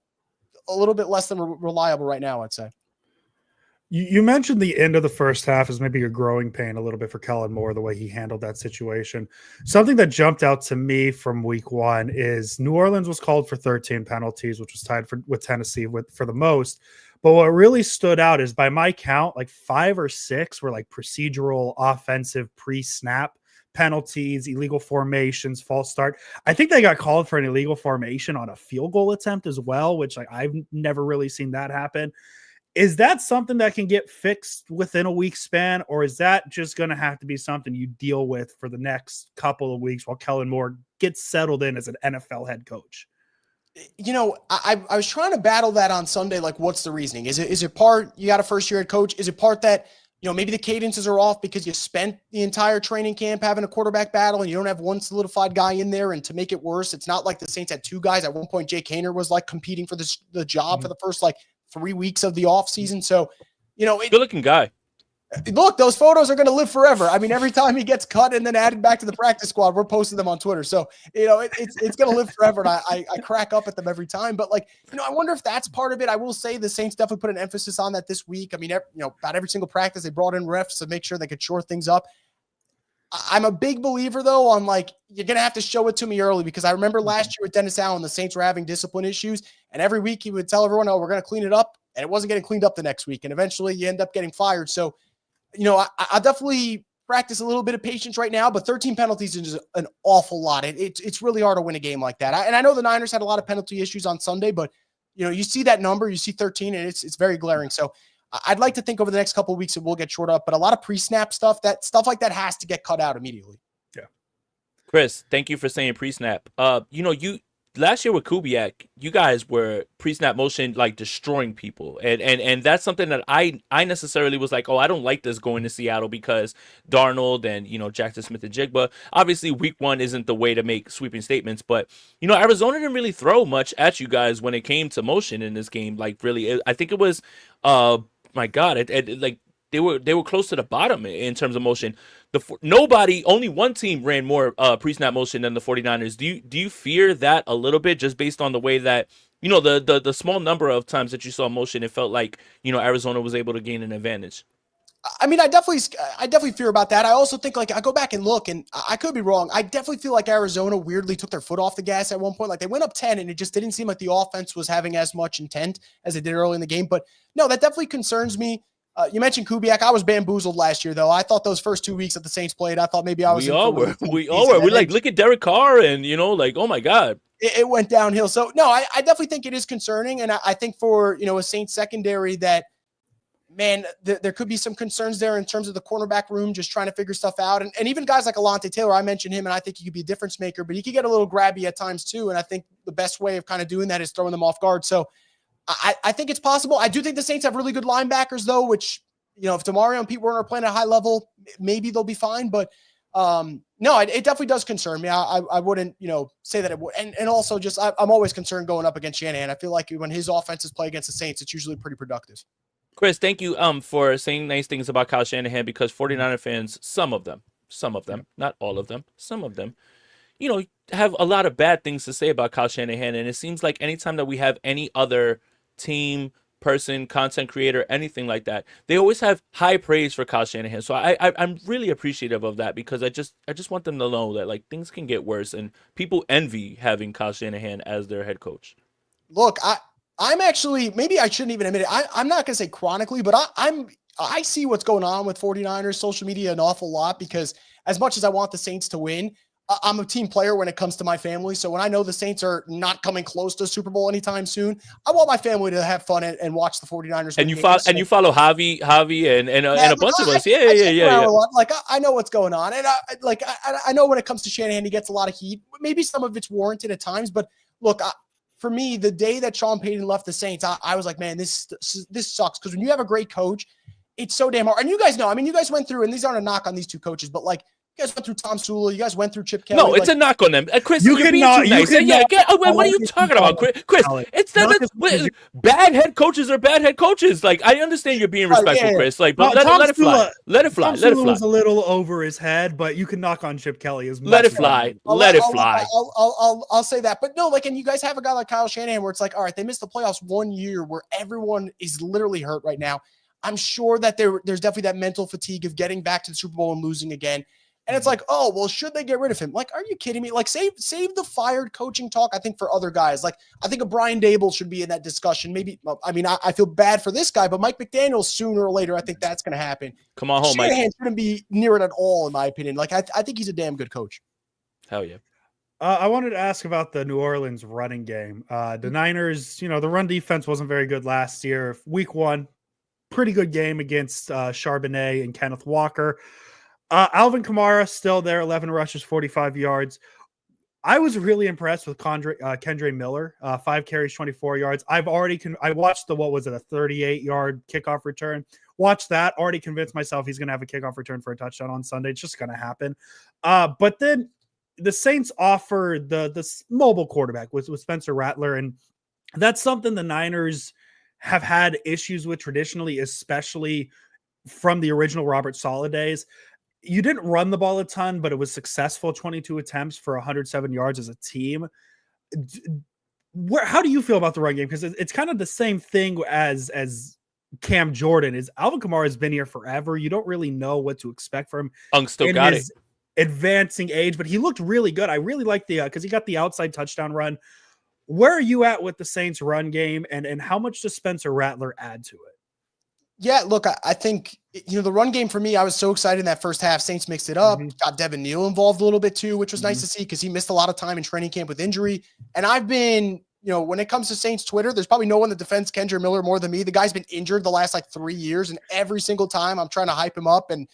a little bit less than reliable right now, I'd say. You mentioned the end of the first half as maybe a growing pain a little bit for Kellen Moore, the way he handled that situation. Something that jumped out to me from week 1 is New Orleans was called for 13 penalties, which was tied with Tennessee for the most. But what really stood out is, by my count, like 5 or 6 were like procedural offensive pre-snap penalties, illegal formations, false start. I think they got called for an illegal formation on a field goal attempt as well, which I've never really seen that happen. Is that something that can get fixed within a week span, or is that just going to have to be something you deal with for the next couple of weeks while Kellen Moore gets settled in as an NFL head coach? I was trying to battle that on Sunday. Like, what's the reasoning? Is it part you got a first year head coach? Is it part that, maybe the cadences are off because you spent the entire training camp having a quarterback battle and you don't have one solidified guy in there? And to make it worse, it's not like the Saints had 2 guys. At one point, Jake Haener was like competing for the job for the first 3 weeks of the offseason. So, good looking guy. Look, those photos are going to live forever. I mean, every time he gets cut and then added back to the practice squad, we're posting them on Twitter. So, it's going to live forever. And I crack up at them every time. But I wonder if that's part of it. I will say the Saints definitely put an emphasis on that this week. I mean, about every single practice, they brought in refs to make sure they could shore things up. I'm a big believer, though, on you're going to have to show it to me early, because I remember last year with Dennis Allen, the Saints were having discipline issues. And every week he would tell everyone, oh, we're going to clean it up. And it wasn't getting cleaned up the next week. And eventually you end up getting fired. So, I definitely practice a little bit of patience right now, but 13 penalties is an awful lot. It's really hard to win a game like that. And I know the Niners had a lot of penalty issues on Sunday, but you see that number, you see 13, and it's very glaring. So I'd like to think over the next couple of weeks it will get short up, but a lot of pre-snap stuff like that has to get cut out immediately. Yeah. Chris, thank you for saying pre-snap. Last year with Kubiak, you guys were pre-snap motion destroying people, and that's something that I necessarily was like, oh, I don't like this going to Seattle because Darnold and Jackson Smith and Jigba. Obviously, week 1 isn't the way to make sweeping statements, but Arizona didn't really throw much at you guys when it came to motion in this game. I think it was, my God, they were close to the bottom in terms of motion. Only one team ran more pre-snap motion than the 49ers. Do you fear that a little bit, just based on the way that the small number of times that you saw motion, it felt like Arizona was able to gain an advantage? I mean, I definitely fear about that. I also think I go back and look, and I could be wrong. I definitely feel like Arizona weirdly took their foot off the gas at one point. They went up 10, and it just didn't seem like the offense was having as much intent as they did early in the game. But no, that definitely concerns me. You mentioned Kubiak. I was bamboozled last year, though. I thought those first 2 weeks that the Saints played, I thought maybe I was. We all were. We look at Derek Carr, and oh my God, it went downhill. So no, I definitely think it is concerning, and I think for a Saints secondary that, man, there could be some concerns there in terms of the cornerback room, just trying to figure stuff out, and even guys like Alontae Taylor. I mentioned him, and I think he could be a difference maker, but he could get a little grabby at times too. And I think the best way of kind of doing that is throwing them off guard. So I think it's possible. I do think the Saints have really good linebackers, though, which, if Demario and Pete Werner are playing at a high level, maybe they'll be fine. But no, it definitely does concern me. I wouldn't, say that it would. And also just I'm always concerned going up against Shanahan. I feel like when his offenses play against the Saints, it's usually pretty productive. Chris, thank you for saying nice things about Kyle Shanahan, because 49er fans, some of them, not all of them, some of them, have a lot of bad things to say about Kyle Shanahan. And it seems like anytime that we have any other team, person, content creator, anything like that, they always have high praise for Kyle Shanahan. So I'm really appreciative of that, because I just want them to know that things can get worse, and people envy having Kyle Shanahan as their head coach. Look, I'm actually, maybe I shouldn't even admit it. I'm not going to say chronically, but I see what's going on with 49ers social media an awful lot, because as much as I want the Saints to win, I'm a team player when it comes to my family. So when I know the Saints are not coming close to Super Bowl anytime soon, I want my family to have fun and watch the 49ers And win you games. follow Javi, and a bunch of us. Yeah, I yeah, stick yeah, around yeah. a lot. Like I know what's going on, and I know when it comes to Shanahan, he gets a lot of heat. Maybe some of it's warranted at times, but look, for me, the day that Sean Payton left the Saints, I was like, man, this sucks, because when you have a great coach, it's so damn hard. And you guys know, I mean, you guys went through, and these aren't a knock on these two coaches, but like, you guys went through Tom Sula, you guys went through Chip Kelly. No, it's like, a knock on them. Chris, You you're being cannot- too you nice. Yeah, cannot get, what are you always talking about, Chris? Chris, Alex. it's not, Not as much as bad head coaches are bad head coaches. Like, I understand you're being respectful, yeah. Chris. Like, but Tom let it fly. Sula- Let it fly. Tom Let it Sula fly. was a little over his head, but you can knock on Chip Kelly as much. Let it as you fly. want. Let it fly. I'll say that. But no, like, and you guys have a guy like Kyle Shanahan where it's like, all right, they missed the playoffs 1 year where everyone is literally hurt right now. I'm sure that there's definitely that mental fatigue of getting back to the Super Bowl and losing again. And it's like, oh, well, should they get rid of him? Like, are you kidding me? Like, save the fired coaching talk, I think, for other guys. Like, I think a Brian Dable should be in that discussion. Maybe, I mean, I feel bad for this guy, but Mike McDaniel, sooner or later, I think that's going to happen. Come on home, Shanahan Mike. shouldn't be near it at all, in my opinion. Like, I think he's a damn good coach. Hell yeah. I wanted to ask about the New Orleans running game. The Niners, the run defense wasn't very good last year. Week 1, pretty good game against Charbonnet and Kenneth Walker. Alvin Kamara still there, 11 rushes, 45 yards. I was really impressed with Kendre Miller, 5 carries, 24 yards. I watched a 38-yard kickoff return. Watched that, already convinced myself he's going to have a kickoff return for a touchdown on Sunday. It's just going to happen. But then the Saints offer the mobile quarterback with Spencer Rattler, and that's something the Niners have had issues with traditionally, especially from the original Robert Saleh days. You didn't run the ball a ton, but it was successful. 22 attempts for 107 yards as a team. How do you feel about the run game? Because it's kind of the same thing as Cam Jordan. Is Alvin Kamara has been here forever. You don't really know what to expect from him. Still got it. Advancing age, but he looked really good. I really like because he got the outside touchdown run. Where are you at with the Saints run game, and how much does Spencer Rattler add to it? Yeah, look, I think, the run game for me, I was so excited in that first half. Saints mixed it up, got Devin Neal involved a little bit too, which was nice to see, because he missed a lot of time in training camp with injury. And I've been, when it comes to Saints Twitter, there's probably no one that defends Kendre Miller more than me. The guy's been injured the last 3 years, and every single time I'm trying to hype him up, and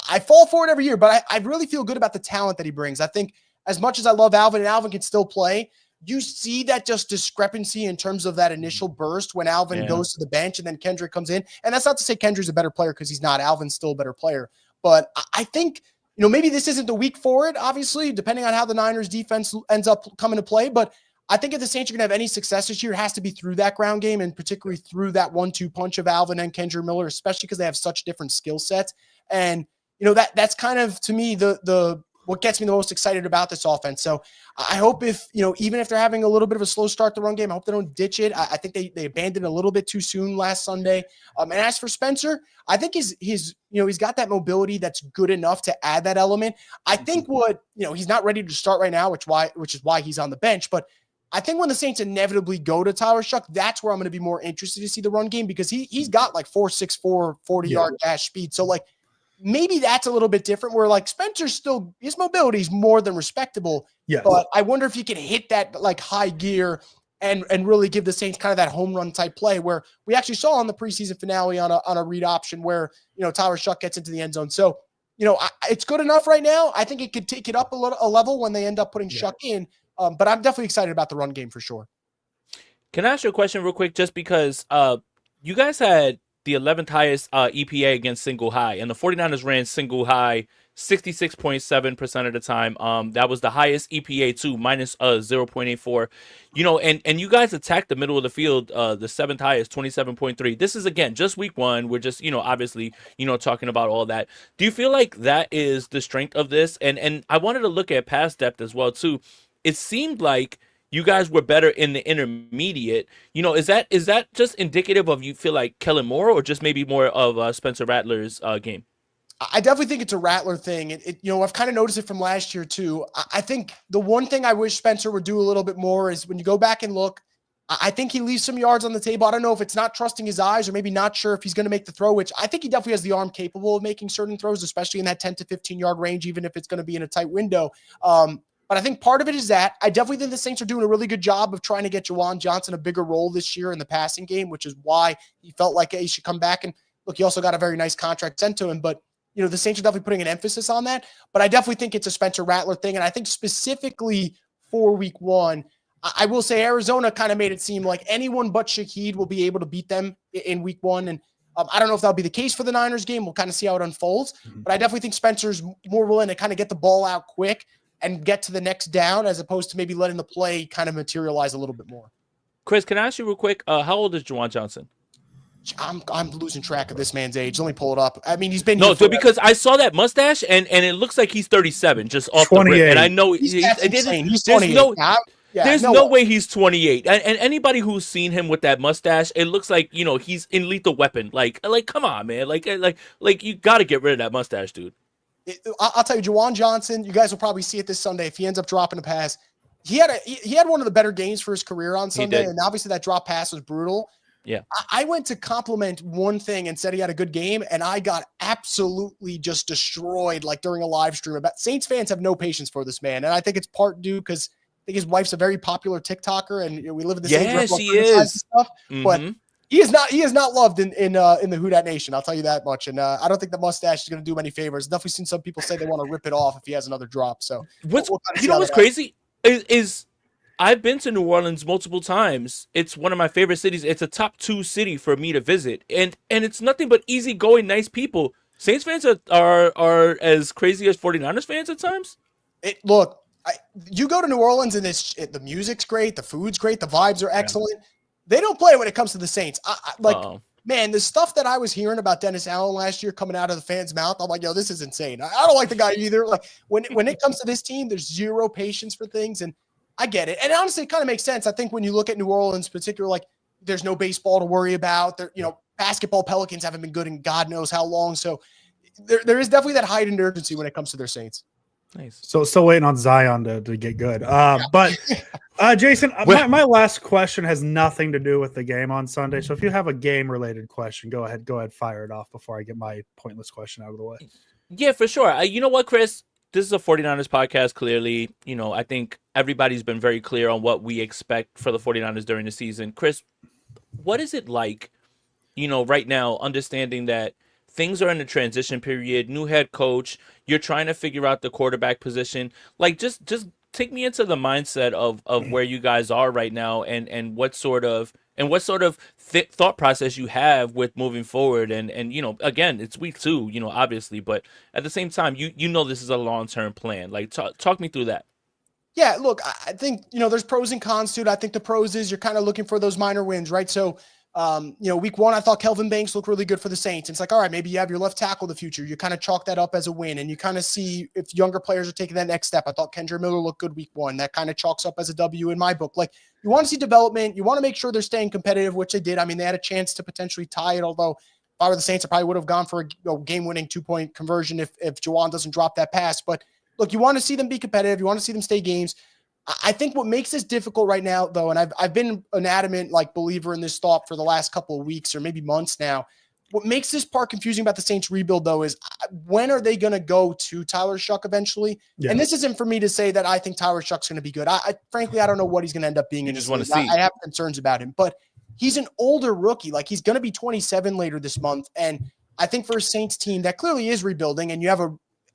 I fall for it every year, but I really feel good about the talent that he brings. I think as much as I love Alvin, and Alvin can still play, you see that just discrepancy in terms of that initial burst when Alvin goes to the bench and then Kendrick comes in. And that's not to say Kendrick's a better player, because he's not. Alvin's still a better player. But I think, maybe this isn't the week for it, obviously, depending on how the Niners defense ends up coming to play. But I think if the Saints are going to have any success this year, it has to be through that ground game, and particularly through that 1-2 punch of Alvin and Kendre Miller, especially because they have such different skill sets. And, that's kind of, to me, the what gets me the most excited about this offense. So I hope even if they're having a little bit of a slow start the run game, I hope they don't ditch it. I think they abandoned a little bit too soon last Sunday. And as for Spencer, I think he's got that mobility that's good enough to add that element. I think he's not ready to start right now, which is why he's on the bench. But I think when the Saints inevitably go to Tyler Shuck, that's where I'm going to be more interested to see the run game, because he's got 4.64, 40-yard dash speed. So maybe that's a little bit different, where Spencer's still, his mobility is more than respectable. Yes. But I wonder if he can hit that high gear and really give the Saints kind of that home run type play, where we actually saw on the preseason finale on a read option where, Tyler Shuck gets into the end zone. So, it's good enough right now. I think it could take it up a level when they end up putting Shuck in. But I'm definitely excited about the run game for sure. Can I ask you a question real quick? Just because you guys had the 11th highest EPA against single high, and the 49ers ran single high 66.7% of the time. That was the highest EPA too, minus 0.84. And you guys attacked the middle of the field, the 7th highest, 27.3. This is, again, just week 1. We're just, obviously, talking about all that. Do you feel like that is the strength of this? And I wanted to look at pass depth as well too. It seemed like you guys were better in the intermediate. Is that just indicative of, you feel like, Kellen Moore, or just maybe more of Spencer Rattler's game? I definitely think it's a Rattler thing. I've kind of noticed it from last year too. I think the one thing I wish Spencer would do a little bit more is, when you go back and look, I think he leaves some yards on the table. I don't know if it's not trusting his eyes or maybe not sure if he's going to make the throw, which I think he definitely has the arm capable of making certain throws, especially in that 10 to 15-yard range, even if it's going to be in a tight window. But I think part of it is that I definitely think the Saints are doing a really good job of trying to get Juwan Johnson a bigger role this year in the passing game, which is why he felt like he should come back. And look, he also got a very nice contract sent to him, but the Saints are definitely putting an emphasis on that. But I definitely think it's a Spencer Rattler thing. And I think specifically for week 1, I will say Arizona kind of made it seem like anyone but Shaheed will be able to beat them in week 1. And I don't know if that'll be the case for the Niners game. We'll kind of see how it unfolds. But I definitely think Spencer's more willing to kind of get the ball out quick and get to the next down as opposed to maybe letting the play kind of materialize a little bit more. Chris, can I ask you real quick? How old is Juwan Johnson? I'm losing track of this man's age. Let me pull it up. I mean, he's been because I saw that mustache and it looks like he's 37 just off the rip. And I know he's 28. There's no way he's 28. And anybody who's seen him with that mustache, it looks like, he's in Lethal Weapon. Like come on, man. Like you got to get rid of that mustache, dude. I'll tell you, Juwan Johnson, you guys will probably see it this Sunday if he ends up dropping a pass. He had one of the better games for his career on Sunday, and obviously that drop pass was brutal. Yeah. I went to compliment one thing and said he had a good game, and I got absolutely just destroyed during a live stream. About Saints fans have no patience for this man, and I think it's part due because I think his wife's a very popular TikToker, and we live in the same yeah, she is. Stuff, but he is not loved in the Who Dat Nation. I'll tell you that much. And I don't think the mustache is going to do him any favors. Definitely seen some people say they want to rip it off if he has another drop. So what's crazy is I've been to New Orleans multiple times. It's one of my favorite cities. It's a top 2 city for me to visit, and it's nothing but easygoing, nice people. Saints fans are as crazy as 49ers fans at times. You go to New Orleans and the music's great, the food's great, the vibes are excellent. Yeah. They don't play when it comes to the Saints. Man, the stuff that I was hearing about Dennis Allen last year coming out of the fans' mouth, I'm like, yo, this is insane. I don't like the guy either. Like when it comes to this team, there's zero patience for things, and I get it. And honestly, it kind of makes sense. I think when you look at New Orleans, particularly, there's no baseball to worry about. Basketball Pelicans haven't been good in God knows how long. So there is definitely that heightened urgency when it comes to their Saints. Nice. So still waiting on Zion to get good. But Jason, my last question has nothing to do with the game on Sunday. So if you have a game related question, go ahead, fire it off before I get my pointless question out of the way. Yeah, for sure. You know what, Chris? This is a 49ers podcast. Clearly, I think everybody's been very clear on what we expect for the 49ers during the season. Chris, what is it like, right now, understanding that things are in a transition period, new head coach, you're trying to figure out the quarterback position. Like, just take me into the mindset of where you guys are right now and what sort of thought process you have with moving forward. And again, it's week 2, obviously, but at the same time, this is a long-term plan. Like, talk me through that. Yeah, look, I think, there's pros and cons to it. I think the pros is you're kind of looking for those minor wins, right? So, week 1, I thought Kelvin Banks looked really good for the Saints. It's like, all right, maybe you have your left tackle of the future. You kind of chalk that up as a win, and you kind of see if younger players are taking that next step. I thought Kendra Miller looked good week 1. That kind of chalks up as a W in my book. Like, you want to see development. You want to make sure they're staying competitive, which they did. I mean, they had a chance to potentially tie it, although if I were the Saints, I probably would have gone for a game-winning 2-point conversion if Juwan doesn't drop that pass. But, look, you want to see them be competitive. You want to see them stay games. I think what makes this difficult right now, though, and I've been an adamant believer in this thought for the last couple of weeks or maybe months now. What makes this part confusing about the Saints rebuild, though, is when are they going to go to Tyler Shuck eventually? Yeah. And this isn't for me to say that I think Tyler Shuck's going to be good. Frankly, I don't know what he's going to end up being. You just want to see. I have concerns about him, but he's an older rookie. Like, he's going to be 27 later this month, and I think for a Saints team that clearly is rebuilding, and you have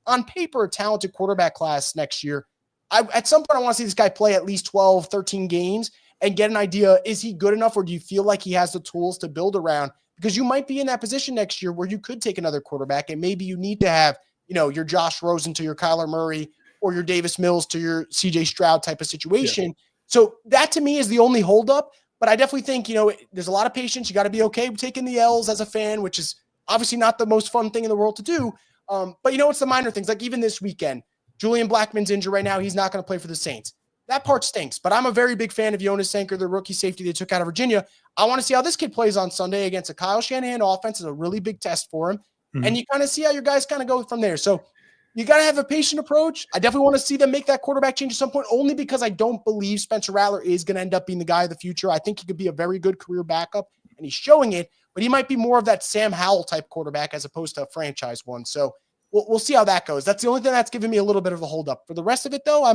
on paper a talented quarterback class next year. At some point, I want to see this guy play at least 12, 13 games and get an idea, is he good enough, or do you feel like he has the tools to build around? Because you might be in that position next year where you could take another quarterback, and maybe you need to have, your Josh Rosen to your Kyler Murray or your Davis Mills to your CJ Stroud type of situation. Yeah. So that to me is the only holdup. But I definitely think, there's a lot of patience. You got to be okay with taking the L's as a fan, which is obviously not the most fun thing in the world to do. But it's the minor things. Like even this weekend, Julian Blackmon's injured right now. He's not going to play for the Saints. That part stinks, but I'm a very big fan of Jonas Sanker, the rookie safety they took out of Virginia. I want to see how this kid plays on Sunday against a Kyle Shanahan offense. Is a really big test for him. Mm-hmm. And you kind of see how your guys kind of go from there. So You got to have a patient approach. I definitely want to see them make that quarterback change at some point, only because I don't believe Spencer Rattler is going to end up being the guy of the future. I think he could be a very good career backup, and he's showing it, but he might be more of that Sam Howell type quarterback as opposed to a franchise one. So we'll see how that goes. That's the only thing that's given me a little bit of a hold up. For the rest of it, though,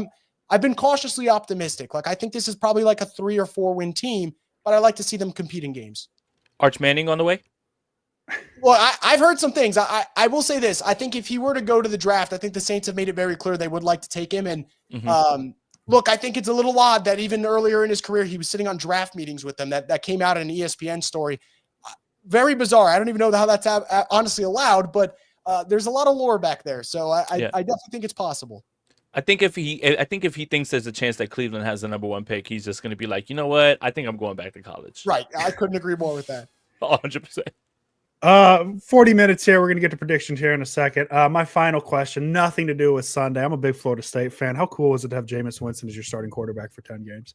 I've been cautiously optimistic. Like, I think this is probably like a 3 or 4 win team, but I like to see them compete in games. Arch Manning on the way? Well, I've heard some things. I will say this. I think if he were to go to the draft, I think the Saints have made it very clear they would like to take him. And look, I think it's a little odd that even earlier in his career, he was sitting on draft meetings with them. That came out in an ESPN story. Very bizarre. I don't even know how that's honestly allowed, but there's a lot of lore back there. So I definitely think it's possible. I think if he thinks there's a chance that Cleveland has the number 1 pick, he's just going to be like, you know what? I think I'm going back to college. Right. I couldn't agree more with that. 100%. 40 minutes here. We're going to get to predictions here in a second. My final question, nothing to do with Sunday. I'm a big Florida State fan. How cool is it to have Jameis Winston as your starting quarterback for 10 games?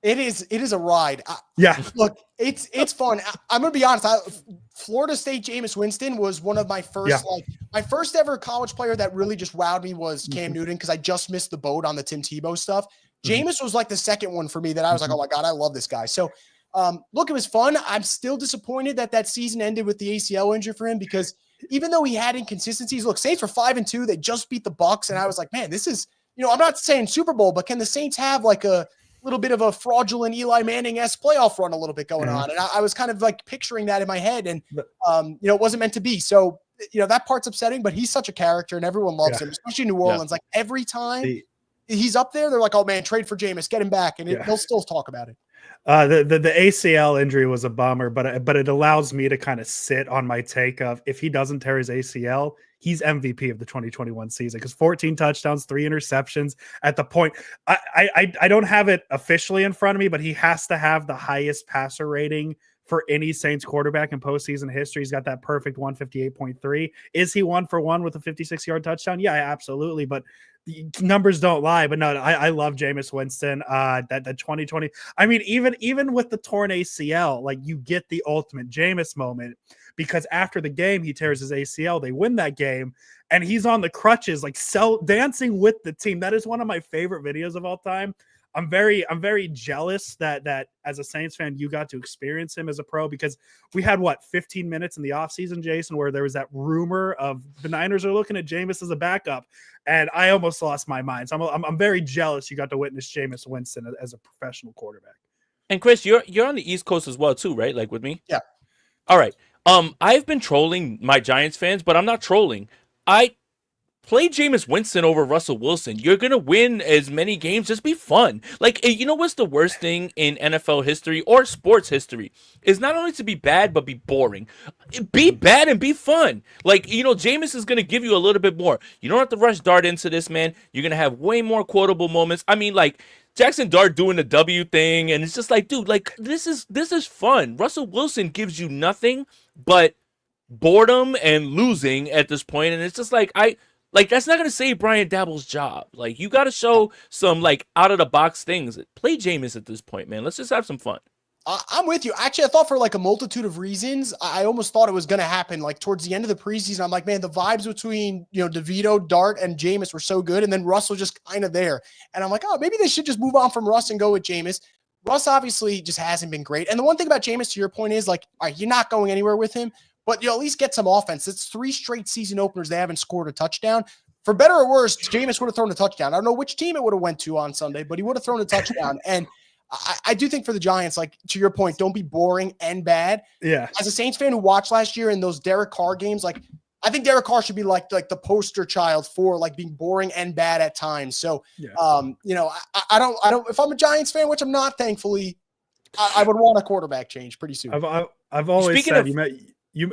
It is a ride. Yeah. Look, it's fun. I'm going to be honest. Florida State Jameis Winston was one of my first, my first ever college player that really just wowed me was Cam Newton, because I just missed the boat on the Tim Tebow stuff. Jameis was like the second one for me that I was like, oh my God, I love this guy. So look, it was fun. I'm still disappointed that season ended with the ACL injury for him, because even though he had inconsistencies, look, Saints were 5-2. They just beat the Bucs. And I was like, man, this is, I'm not saying Super Bowl, but can the Saints have like a little bit of a fraudulent Eli Manning-esque playoff run a little bit going on? And I was kind of like picturing that in my head, and, it wasn't meant to be. So, that part's upsetting, but he's such a character and everyone loves him, especially New Orleans. Like every time he's up there, they're like, oh man, trade for Jameis, get him back. And they'll still talk about it. The ACL injury was a bummer, but it allows me to kind of sit on my take of, if he doesn't tear his ACL, he's MVP of the 2021 season, because 14 touchdowns, 3 interceptions at the point. I don't have it officially in front of me, but he has to have the highest passer rating for any Saints quarterback in postseason history. He's got that perfect 158.3. Is he 1 for 1 with a 56-yard touchdown? Yeah, absolutely. But the numbers don't lie. But no, I love Jameis Winston. That 2020. I mean, even with the torn ACL, like, you get the ultimate Jameis moment, because after the game he tears his ACL, they win that game, and he's on the crutches, like dancing with the team. That is one of my favorite videos of all time. I'm very jealous that as a Saints fan, you got to experience him as a pro, because we had 15 minutes in the offseason, Jason, where there was that rumor of the Niners are looking at Jameis as a backup, and I almost lost my mind. So I'm very jealous you got to witness Jameis Winston as a professional quarterback. And Chris, you're on the East Coast as well too, right? Like with me? Yeah. All right. I've been trolling my Giants fans, but I'm not trolling. I play Jameis Winston over Russell Wilson. You're going to win as many games. Just be fun. Like, you know what's the worst thing in NFL history or sports history? Is not only to be bad, but be boring. Be bad and be fun. Like, Jameis is going to give you a little bit more. You don't have to rush Dart into this, man. You're going to have way more quotable moments. I mean, like, Jackson Dart doing the W thing, and it's just like, dude, like, this is fun. Russell Wilson gives you nothing but boredom and losing at this point, and it's just like, that's not going to save Brian Daboll's job. Like, you got to show some, like, out-of-the-box things. Play Jameis at this point, man. Let's just have some fun. I'm with you. Actually, I thought for, like, a multitude of reasons, I almost thought it was going to happen. Like, towards the end of the preseason, I'm like, man, the vibes between, DeVito, Dart, and Jameis were so good, and then Russ was just kind of there. And I'm like, oh, maybe they should just move on from Russ and go with Jameis. Russ obviously just hasn't been great. And the one thing about Jameis, to your point, is, like, all right, you're not going anywhere with him, but you'll at least get some offense. It's 3 straight season openers they haven't scored a touchdown. For better or worse, Jameis would have thrown a touchdown. I don't know which team it would have went to on Sunday, but he would have thrown a touchdown. And I do think for the Giants, like, to your point, don't be boring and bad. Yeah. As a Saints fan who watched last year in those Derek Carr games, like, I think Derek Carr should be like the poster child for, like, being boring and bad at times. So, I don't. If I'm a Giants fan, which I'm not, thankfully, I would want a quarterback change pretty soon. I've always Speaking said of- you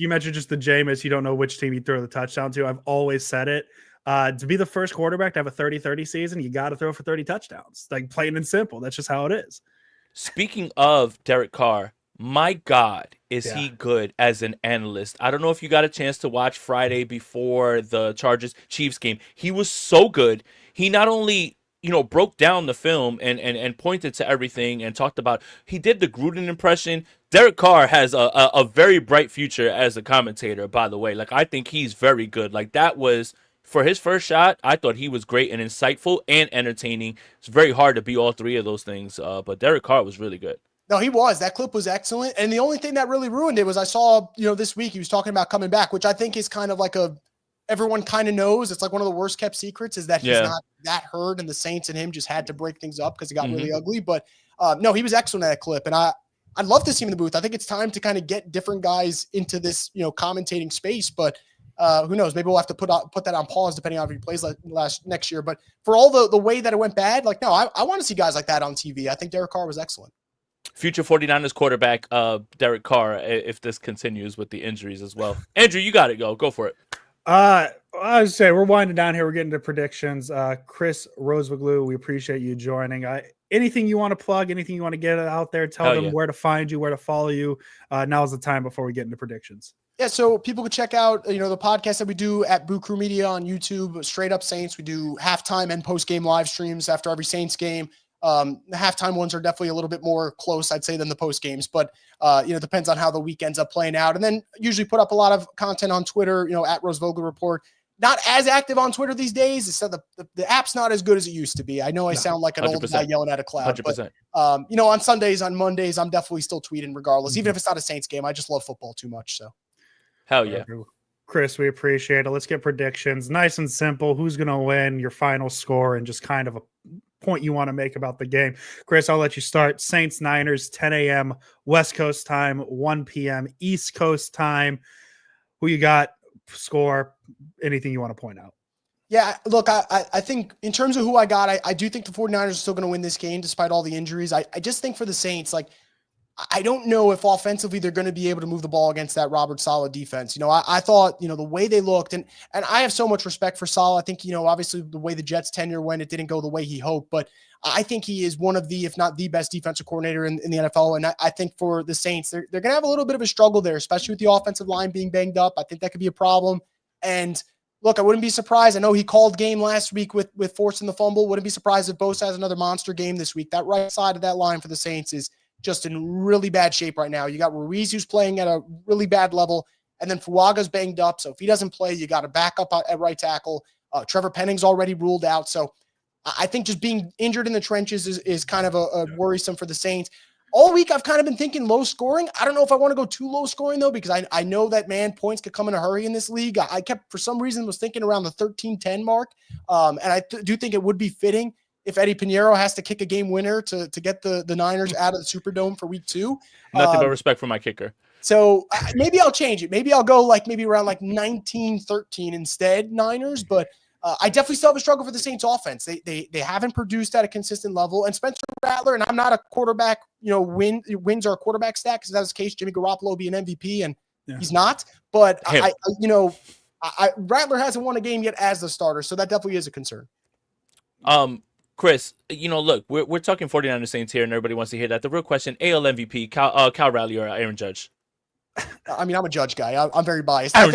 mentioned just the Jameis. You don't know which team you throw the touchdown to. I've always said it. To be the first quarterback to have a 30-30 season, you got to throw for 30 touchdowns. Like, plain and simple. That's just how it is. Speaking of Derek Carr, my God, is he good as an analyst. I don't know if you got a chance to watch Friday before the Chargers-Chiefs game. He was so good. He not only broke down the film and pointed to everything and talked about. He did the Gruden impression. Derek Carr has a very bright future as a commentator, by the way. Like, I think he's very good. Like, that was, for his first shot, I thought he was great and insightful and entertaining. It's very hard to be all three of those things, but Derek Carr was really good. No, he was. That clip was excellent. And the only thing that really ruined it was I saw, this week he was talking about coming back, which I think is kind of like everyone kind of knows. It's like one of the worst kept secrets is that he's not that hurt, and the Saints and him just had to break things up because it got really ugly. But no, he was excellent at that clip. And I'd love to see him in the booth. I think it's time to kind of get different guys into this, commentating space. But who knows? Maybe we'll have to put that on pause depending on if he plays next year. But for all the way that it went bad, like, no, I want to see guys like that on TV. I think Derek Carr was excellent. Future 49ers quarterback Derek Carr, if this continues with the injuries as well. Andrew, you got it. Go for it. I was say we're winding down here. We're getting to predictions. Chris Roseviglu, we appreciate you joining. Anything you want to plug, anything you want to get out there, tell them where to find you, where to follow you. Now's the time before we get into predictions. Yeah, so people can check out, the podcast that we do at Boo Crew Media on YouTube, Straight Up Saints. We do halftime and post-game live streams after every Saints game. The halftime ones are definitely a little bit more close, I'd say, than the post games, but depends on how the week ends up playing out. And then usually put up a lot of content on Twitter, at Rosevogel Report. Not as active on Twitter these days. It's the app's not as good as it used to be. I know I sound like an 100%. Old guy yelling at a cloud, 100%. But on Sundays, on Mondays, I'm definitely still tweeting regardless, even if it's not a Saints game. I just love football too much. So, hell yeah. Chris, we appreciate it. Let's get predictions. Nice and simple. Who's going to win, your final score, and just kind of a point you want to make about the game. Chris, I'll let you start. Saints Niners, 10 a.m. West Coast time, 1 p.m. East Coast time. Who you got? Score? Anything you want to point out? Yeah, look, I think in terms of who I got, I do think the 49ers are still going to win this game despite all the injuries. I just think for the Saints, like, I don't know if offensively they're going to be able to move the ball against that Robert Saleh defense. I thought, the way they looked, and I have so much respect for Saleh. I think, obviously the way the Jets tenure went, it didn't go the way he hoped, but I think he is one of the, if not the best defensive coordinator in the NFL. And I think for the Saints, they're going to have a little bit of a struggle there, especially with the offensive line being banged up. I think that could be a problem. And look, I wouldn't be surprised. I know he called game last week with forcing the fumble. Wouldn't be surprised if Bosa has another monster game this week. That right side of that line for the Saints is just in really bad shape right now. You got Ruiz, who's playing at a really bad level, and then Fuaga's banged up. So if he doesn't play, you got to back up at right tackle. Trevor Penning's already ruled out. So I think just being injured in the trenches is kind of a worrisome for the Saints. All week, I've kind of been thinking low scoring. I don't know if I want to go too low scoring, though, because I know that, points could come in a hurry in this league. I kept, for some reason, was thinking around the 13-10 mark. And I do think it would be fitting if Eddie Pinheiro has to kick a game winner to get the Niners out of the Superdome for week 2. Nothing but respect for my kicker. So maybe I'll change it. Maybe I'll go around 19-13 instead, Niners. But I definitely still have a struggle for the Saints offense. They haven't produced at a consistent level. And Spencer Rattler, and I'm not a quarterback, wins are a quarterback stat, because that was the case. Jimmy Garoppolo will be an MVP, and he's not. But Rattler hasn't won a game yet as the starter. So that definitely is a concern. Chris, look, we're talking 49ers Saints here, and everybody wants to hear that. The real question, AL MVP, Cal Raleigh or Aaron Judge? I mean, I'm a Judge guy. I'm very biased. Aaron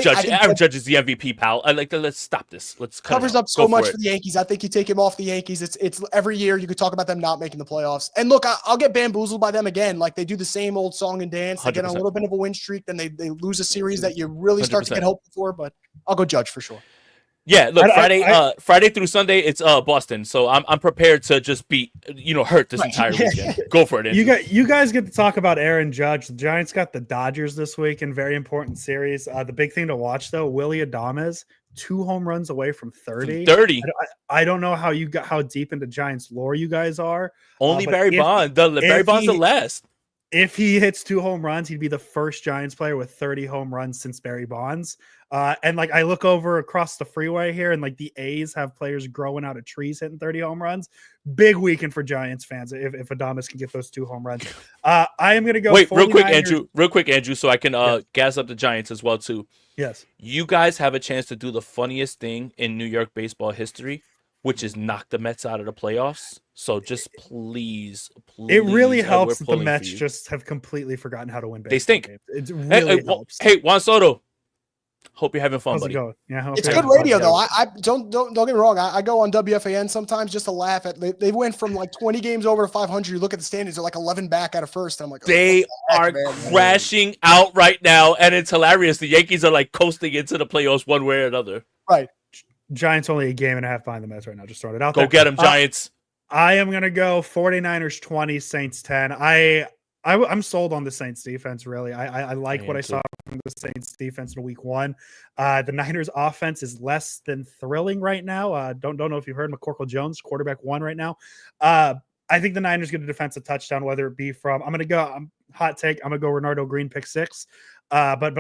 Judge is the MVP, pal. Let's stop this. Let's covers up so much for the Yankees. I think you take him off the Yankees. It's every year you could talk about them not making the playoffs. And look, I'll get bamboozled by them again. Like, they do the same old song and dance. They 100%. Get on a little bit of a win streak, then they lose a series that you really start 100%. To get hopeful for. But I'll go Judge for sure. Yeah, look, Friday through Sunday, it's Boston, so I'm prepared to just be hurt this entire weekend. Go for it, Andrew. You guys get to talk about Aaron Judge. The Giants got the Dodgers this week in very important series. The big thing to watch though, Willy Adames, 2 home runs away from 30. 30. I don't know how deep into Giants lore you guys are. Only Barry Bonds. Barry Bonds the last. If he hits 2 home runs, he'd be the first Giants player with 30 home runs since Barry Bonds. And I look over across the freeway here, and the A's have players growing out of trees hitting 30 home runs. Big weekend for Giants fans if Adames can get those 2 home runs. I am going to go. Wait, real quick, Andrew, so I can gas up the Giants as well too. Yes. You guys have a chance to do the funniest thing in New York baseball history, which is knock the Mets out of the playoffs. So just please. It really helps that the Mets just have completely forgotten how to win baseball. They stink. Games. It really helps. Hey, Juan Soto, Hope you're having fun, How's it buddy. going? Yeah, hope It's you're good having fun. radio though. I don't get me wrong. I go on WFAN sometimes just to laugh at. They went from like 20 games over to 500. You look at the standings; they're like 11 back out of first. And I'm like, They are crashing out right now, and it's hilarious. The Yankees are like coasting into the playoffs one way or another. Right. Giants only a game and a half behind the Mets right now. Just throwing it out Go there. get them, Giants. I am gonna go 49ers 20, Saints 10. I'm sold on the Saints defense. Really, I like what I saw from the Saints defense in week 1. The Niners offense is less than thrilling right now. Don't know if you heard McCorkle Jones, quarterback 1 right now. I think the Niners get a defensive touchdown, whether it be from hot take. I'm gonna go Renardo Green pick 6. But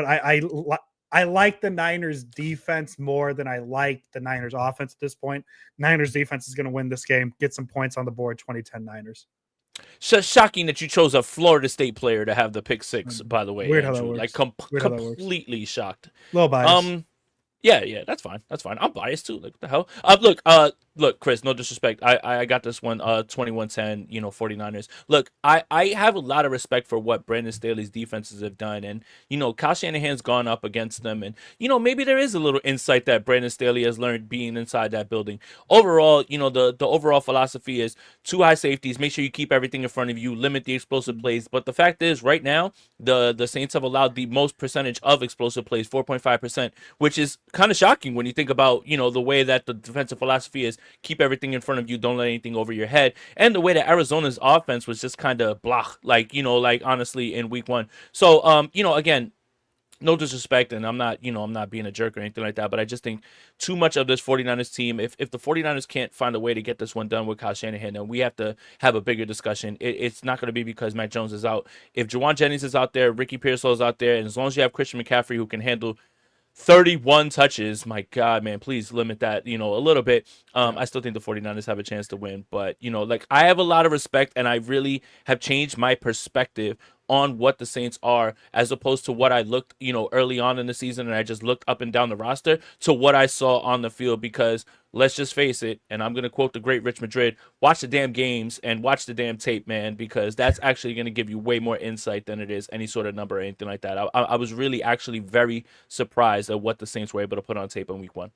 I like the Niners defense more than I like the Niners offense at this point. Niners defense is going to win this game, get some points on the board. 2010 Niners. Shocking that you chose a Florida State player to have the pick 6, by the way. Weird Andrew. how that works. Like completely shocked. Little bias. Yeah, that's fine. I'm biased too. Like, what the hell? Look, Chris, no disrespect. I got this one 21-10, 49ers. Look, I have a lot of respect for what Brandon Staley's defenses have done. And, Kyle Shanahan's gone up against them. And, maybe there is a little insight that Brandon Staley has learned being inside that building. Overall, the overall philosophy is 2 high safeties. Make sure you keep everything in front of you. Limit the explosive plays. But the fact is, right now, the Saints have allowed the most percentage of explosive plays, 4.5%, which is kind of shocking when you think about, the way that the defensive philosophy is keep everything in front of you, don't let anything over your head, and the way that Arizona's offense was just kind of blah, like honestly in week 1. So, again, no disrespect, and I'm not being a jerk or anything like that, but I just think too much of this 49ers team, if the 49ers can't find a way to get this one done with Kyle Shanahan, then we have to have a bigger discussion. It's not going to be because Mac Jones is out. If Juwan Jennings is out there, Ricky Pearsall is out there, and as long as you have Christian McCaffrey who can handle 31 touches, my God, man, please limit that, a little bit. I still think the 49ers have a chance to win, but, I have a lot of respect, and I really have changed my perspective on what the Saints are, as opposed to what I looked, early on in the season, and I just looked up and down the roster to what I saw on the field, because let's just face it, and I'm going to quote the great Rich Madrid, watch the damn games and watch the damn tape, man, because that's actually going to give you way more insight than it is any sort of number or anything like that. I was really actually very surprised at what the Saints were able to put on tape in week 1.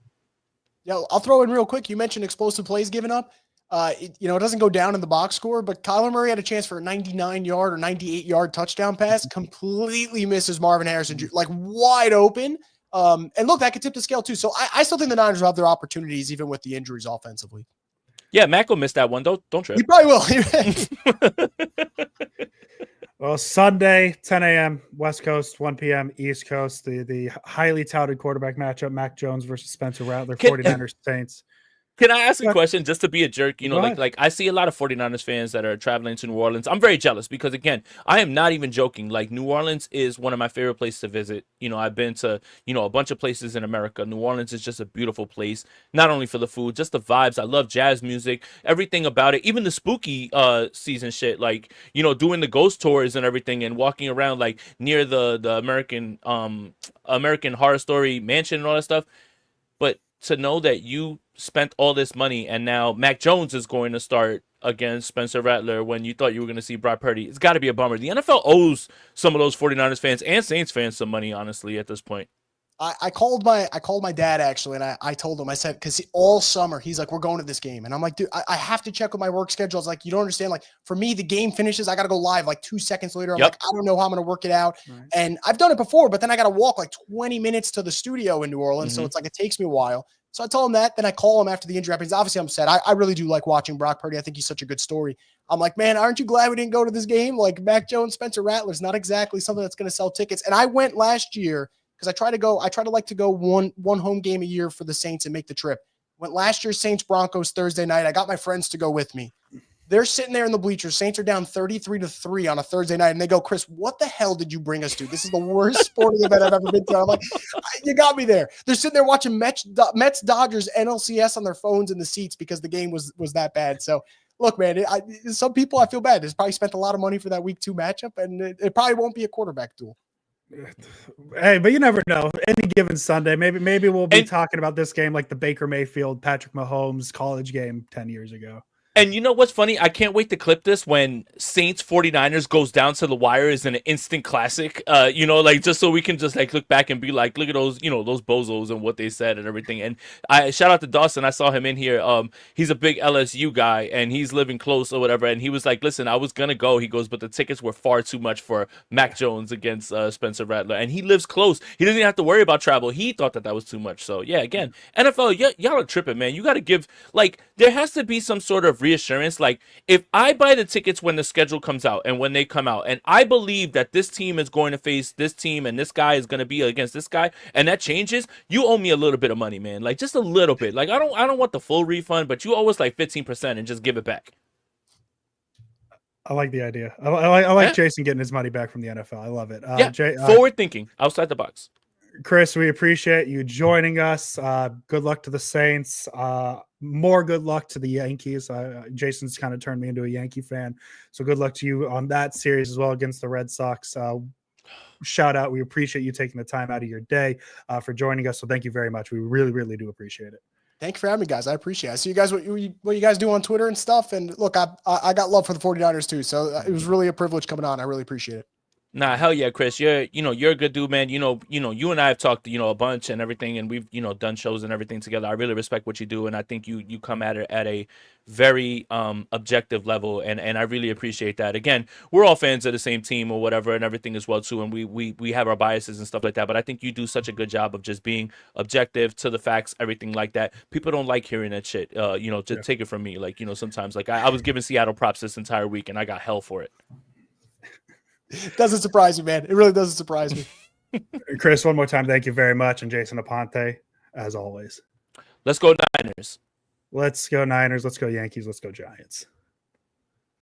Yeah, I'll throw in real quick. You mentioned explosive plays given up. It doesn't go down in the box score, but Kyler Murray had a chance for a 99-yard or 98-yard touchdown pass, completely misses Marvin Harrison, like wide open. And look, that could tip the scale too. So I still think the Niners will have their opportunities, even with the injuries offensively. Yeah, Mac will miss that one. Don't trip. He probably will. Well, Sunday, 10 a.m. West Coast, 1 p.m. East Coast. The highly touted quarterback matchup: Mac Jones versus Spencer Rattler, 49ers Saints. Can I ask a question just to be a jerk? Go ahead. Like I see a lot of 49ers fans that are traveling to New Orleans. I'm very jealous because, again, I am not even joking. Like, New Orleans is one of my favorite places to visit. I've been to, a bunch of places in America. New Orleans is just a beautiful place, not only for the food, just the vibes. I love jazz music, everything about it, even the spooky season shit, like, doing the ghost tours and everything and walking around, like, near the American Horror Story mansion and all that stuff. But to know that you spent all this money and now Mac Jones is going to start against Spencer Rattler when you thought you were going to see Brock Purdy, it's got to be a bummer. The NFL owes some of those 49ers fans and Saints fans some money, honestly, at this point. I called my dad actually, and I told him, I said, because all summer he's like, we're going to this game, and I'm like, dude, I have to check with my work schedule. I was like, you don't understand. Like, for me, the game finishes, I got to go live like 2 seconds later. I'm like, I don't know how I'm going to work it out, and I've done it before, but then I got to walk like 20 minutes to the studio in New Orleans, so it's like it takes me a while. So I told him that. Then I call him after the injury happens. Obviously, I'm sad. I really do like watching Brock Purdy. I think he's such a good story. I'm like, man, aren't you glad we didn't go to this game? Like, Mac Jones, Spencer Rattler's not exactly something that's going to sell tickets. And I went last year because I try to go one home game a year for the Saints and make the trip. Went last year, Saints Broncos Thursday night. I got my friends to go with me. They're sitting there in the bleachers. Saints are down 33-3 on a Thursday night. And they go, Chris, what the hell did you bring us to? This is the worst sporting event I've ever been to. I'm like, you got me there. They're sitting there watching Mets Dodgers NLCS on their phones in the seats because the game was that bad. So look, man, some people I feel bad. They probably spent a lot of money for that week 2 matchup, and it probably won't be a quarterback duel. Hey, but you never know. Any given Sunday, maybe we'll be talking about this game like the Baker Mayfield, Patrick Mahomes college game 10 years ago. And you know what's funny? I can't wait to clip this when Saints 49ers goes down to the wire is an instant classic. Like just so we can just like look back and be like, look at those, those bozos and what they said and everything. And I shout out to Dawson. I saw him in here. He's a big LSU guy and he's living close or whatever. And he was like, listen, I was gonna go. He goes, but the tickets were far too much for Mac Jones against Spencer Rattler. And he lives close. He doesn't even have to worry about travel. He thought that was too much. So yeah, again, NFL, y'all are tripping, man. You got to give there has to be some sort of reassurance. Like if I buy the tickets when the schedule comes out and when they come out, and I believe that this team is going to face this team and this guy is going to be against this guy, and that changes, you owe me a little bit of money, man. Like just a little bit. Like I don't want the full refund, but you owe us like 15% and just give it back. I like the idea. I like Yeah. Jason getting his money back from the NFL. I love it. Forward thinking, outside the box. Chris, we appreciate you joining us. Good luck to the Saints. More good luck to the Yankees. Jason's kind of turned me into a Yankee fan. So good luck to you on that series as well against the Red Sox. Shout out. We appreciate you taking the time out of your day for joining us. So thank you very much. We really, really do appreciate it. Thank you for having me, guys. I appreciate it. I see you guys, what you guys do on Twitter and stuff. And look, I got love for the 49ers too. So it was really a privilege coming on. I really appreciate it. Nah, hell yeah, Chris. You're a good dude, man. You and I have talked, a bunch and everything, and we've, done shows and everything together. I really respect what you do, and I think you come at it at a very objective level, and I really appreciate that. Again, we're all fans of the same team or whatever and everything as well too, and we have our biases and stuff like that, but I think you do such a good job of just being objective to the facts, everything like that. People don't like hearing that shit. Just take it from me. Like, sometimes like I was giving Seattle props this entire week and I got hell for it. Doesn't surprise me, man. It really doesn't surprise me. Chris, one more time, thank you very much. And Jason Aponte, as always. Let's go Niners. Let's go Niners. Let's go Yankees. Let's go Giants.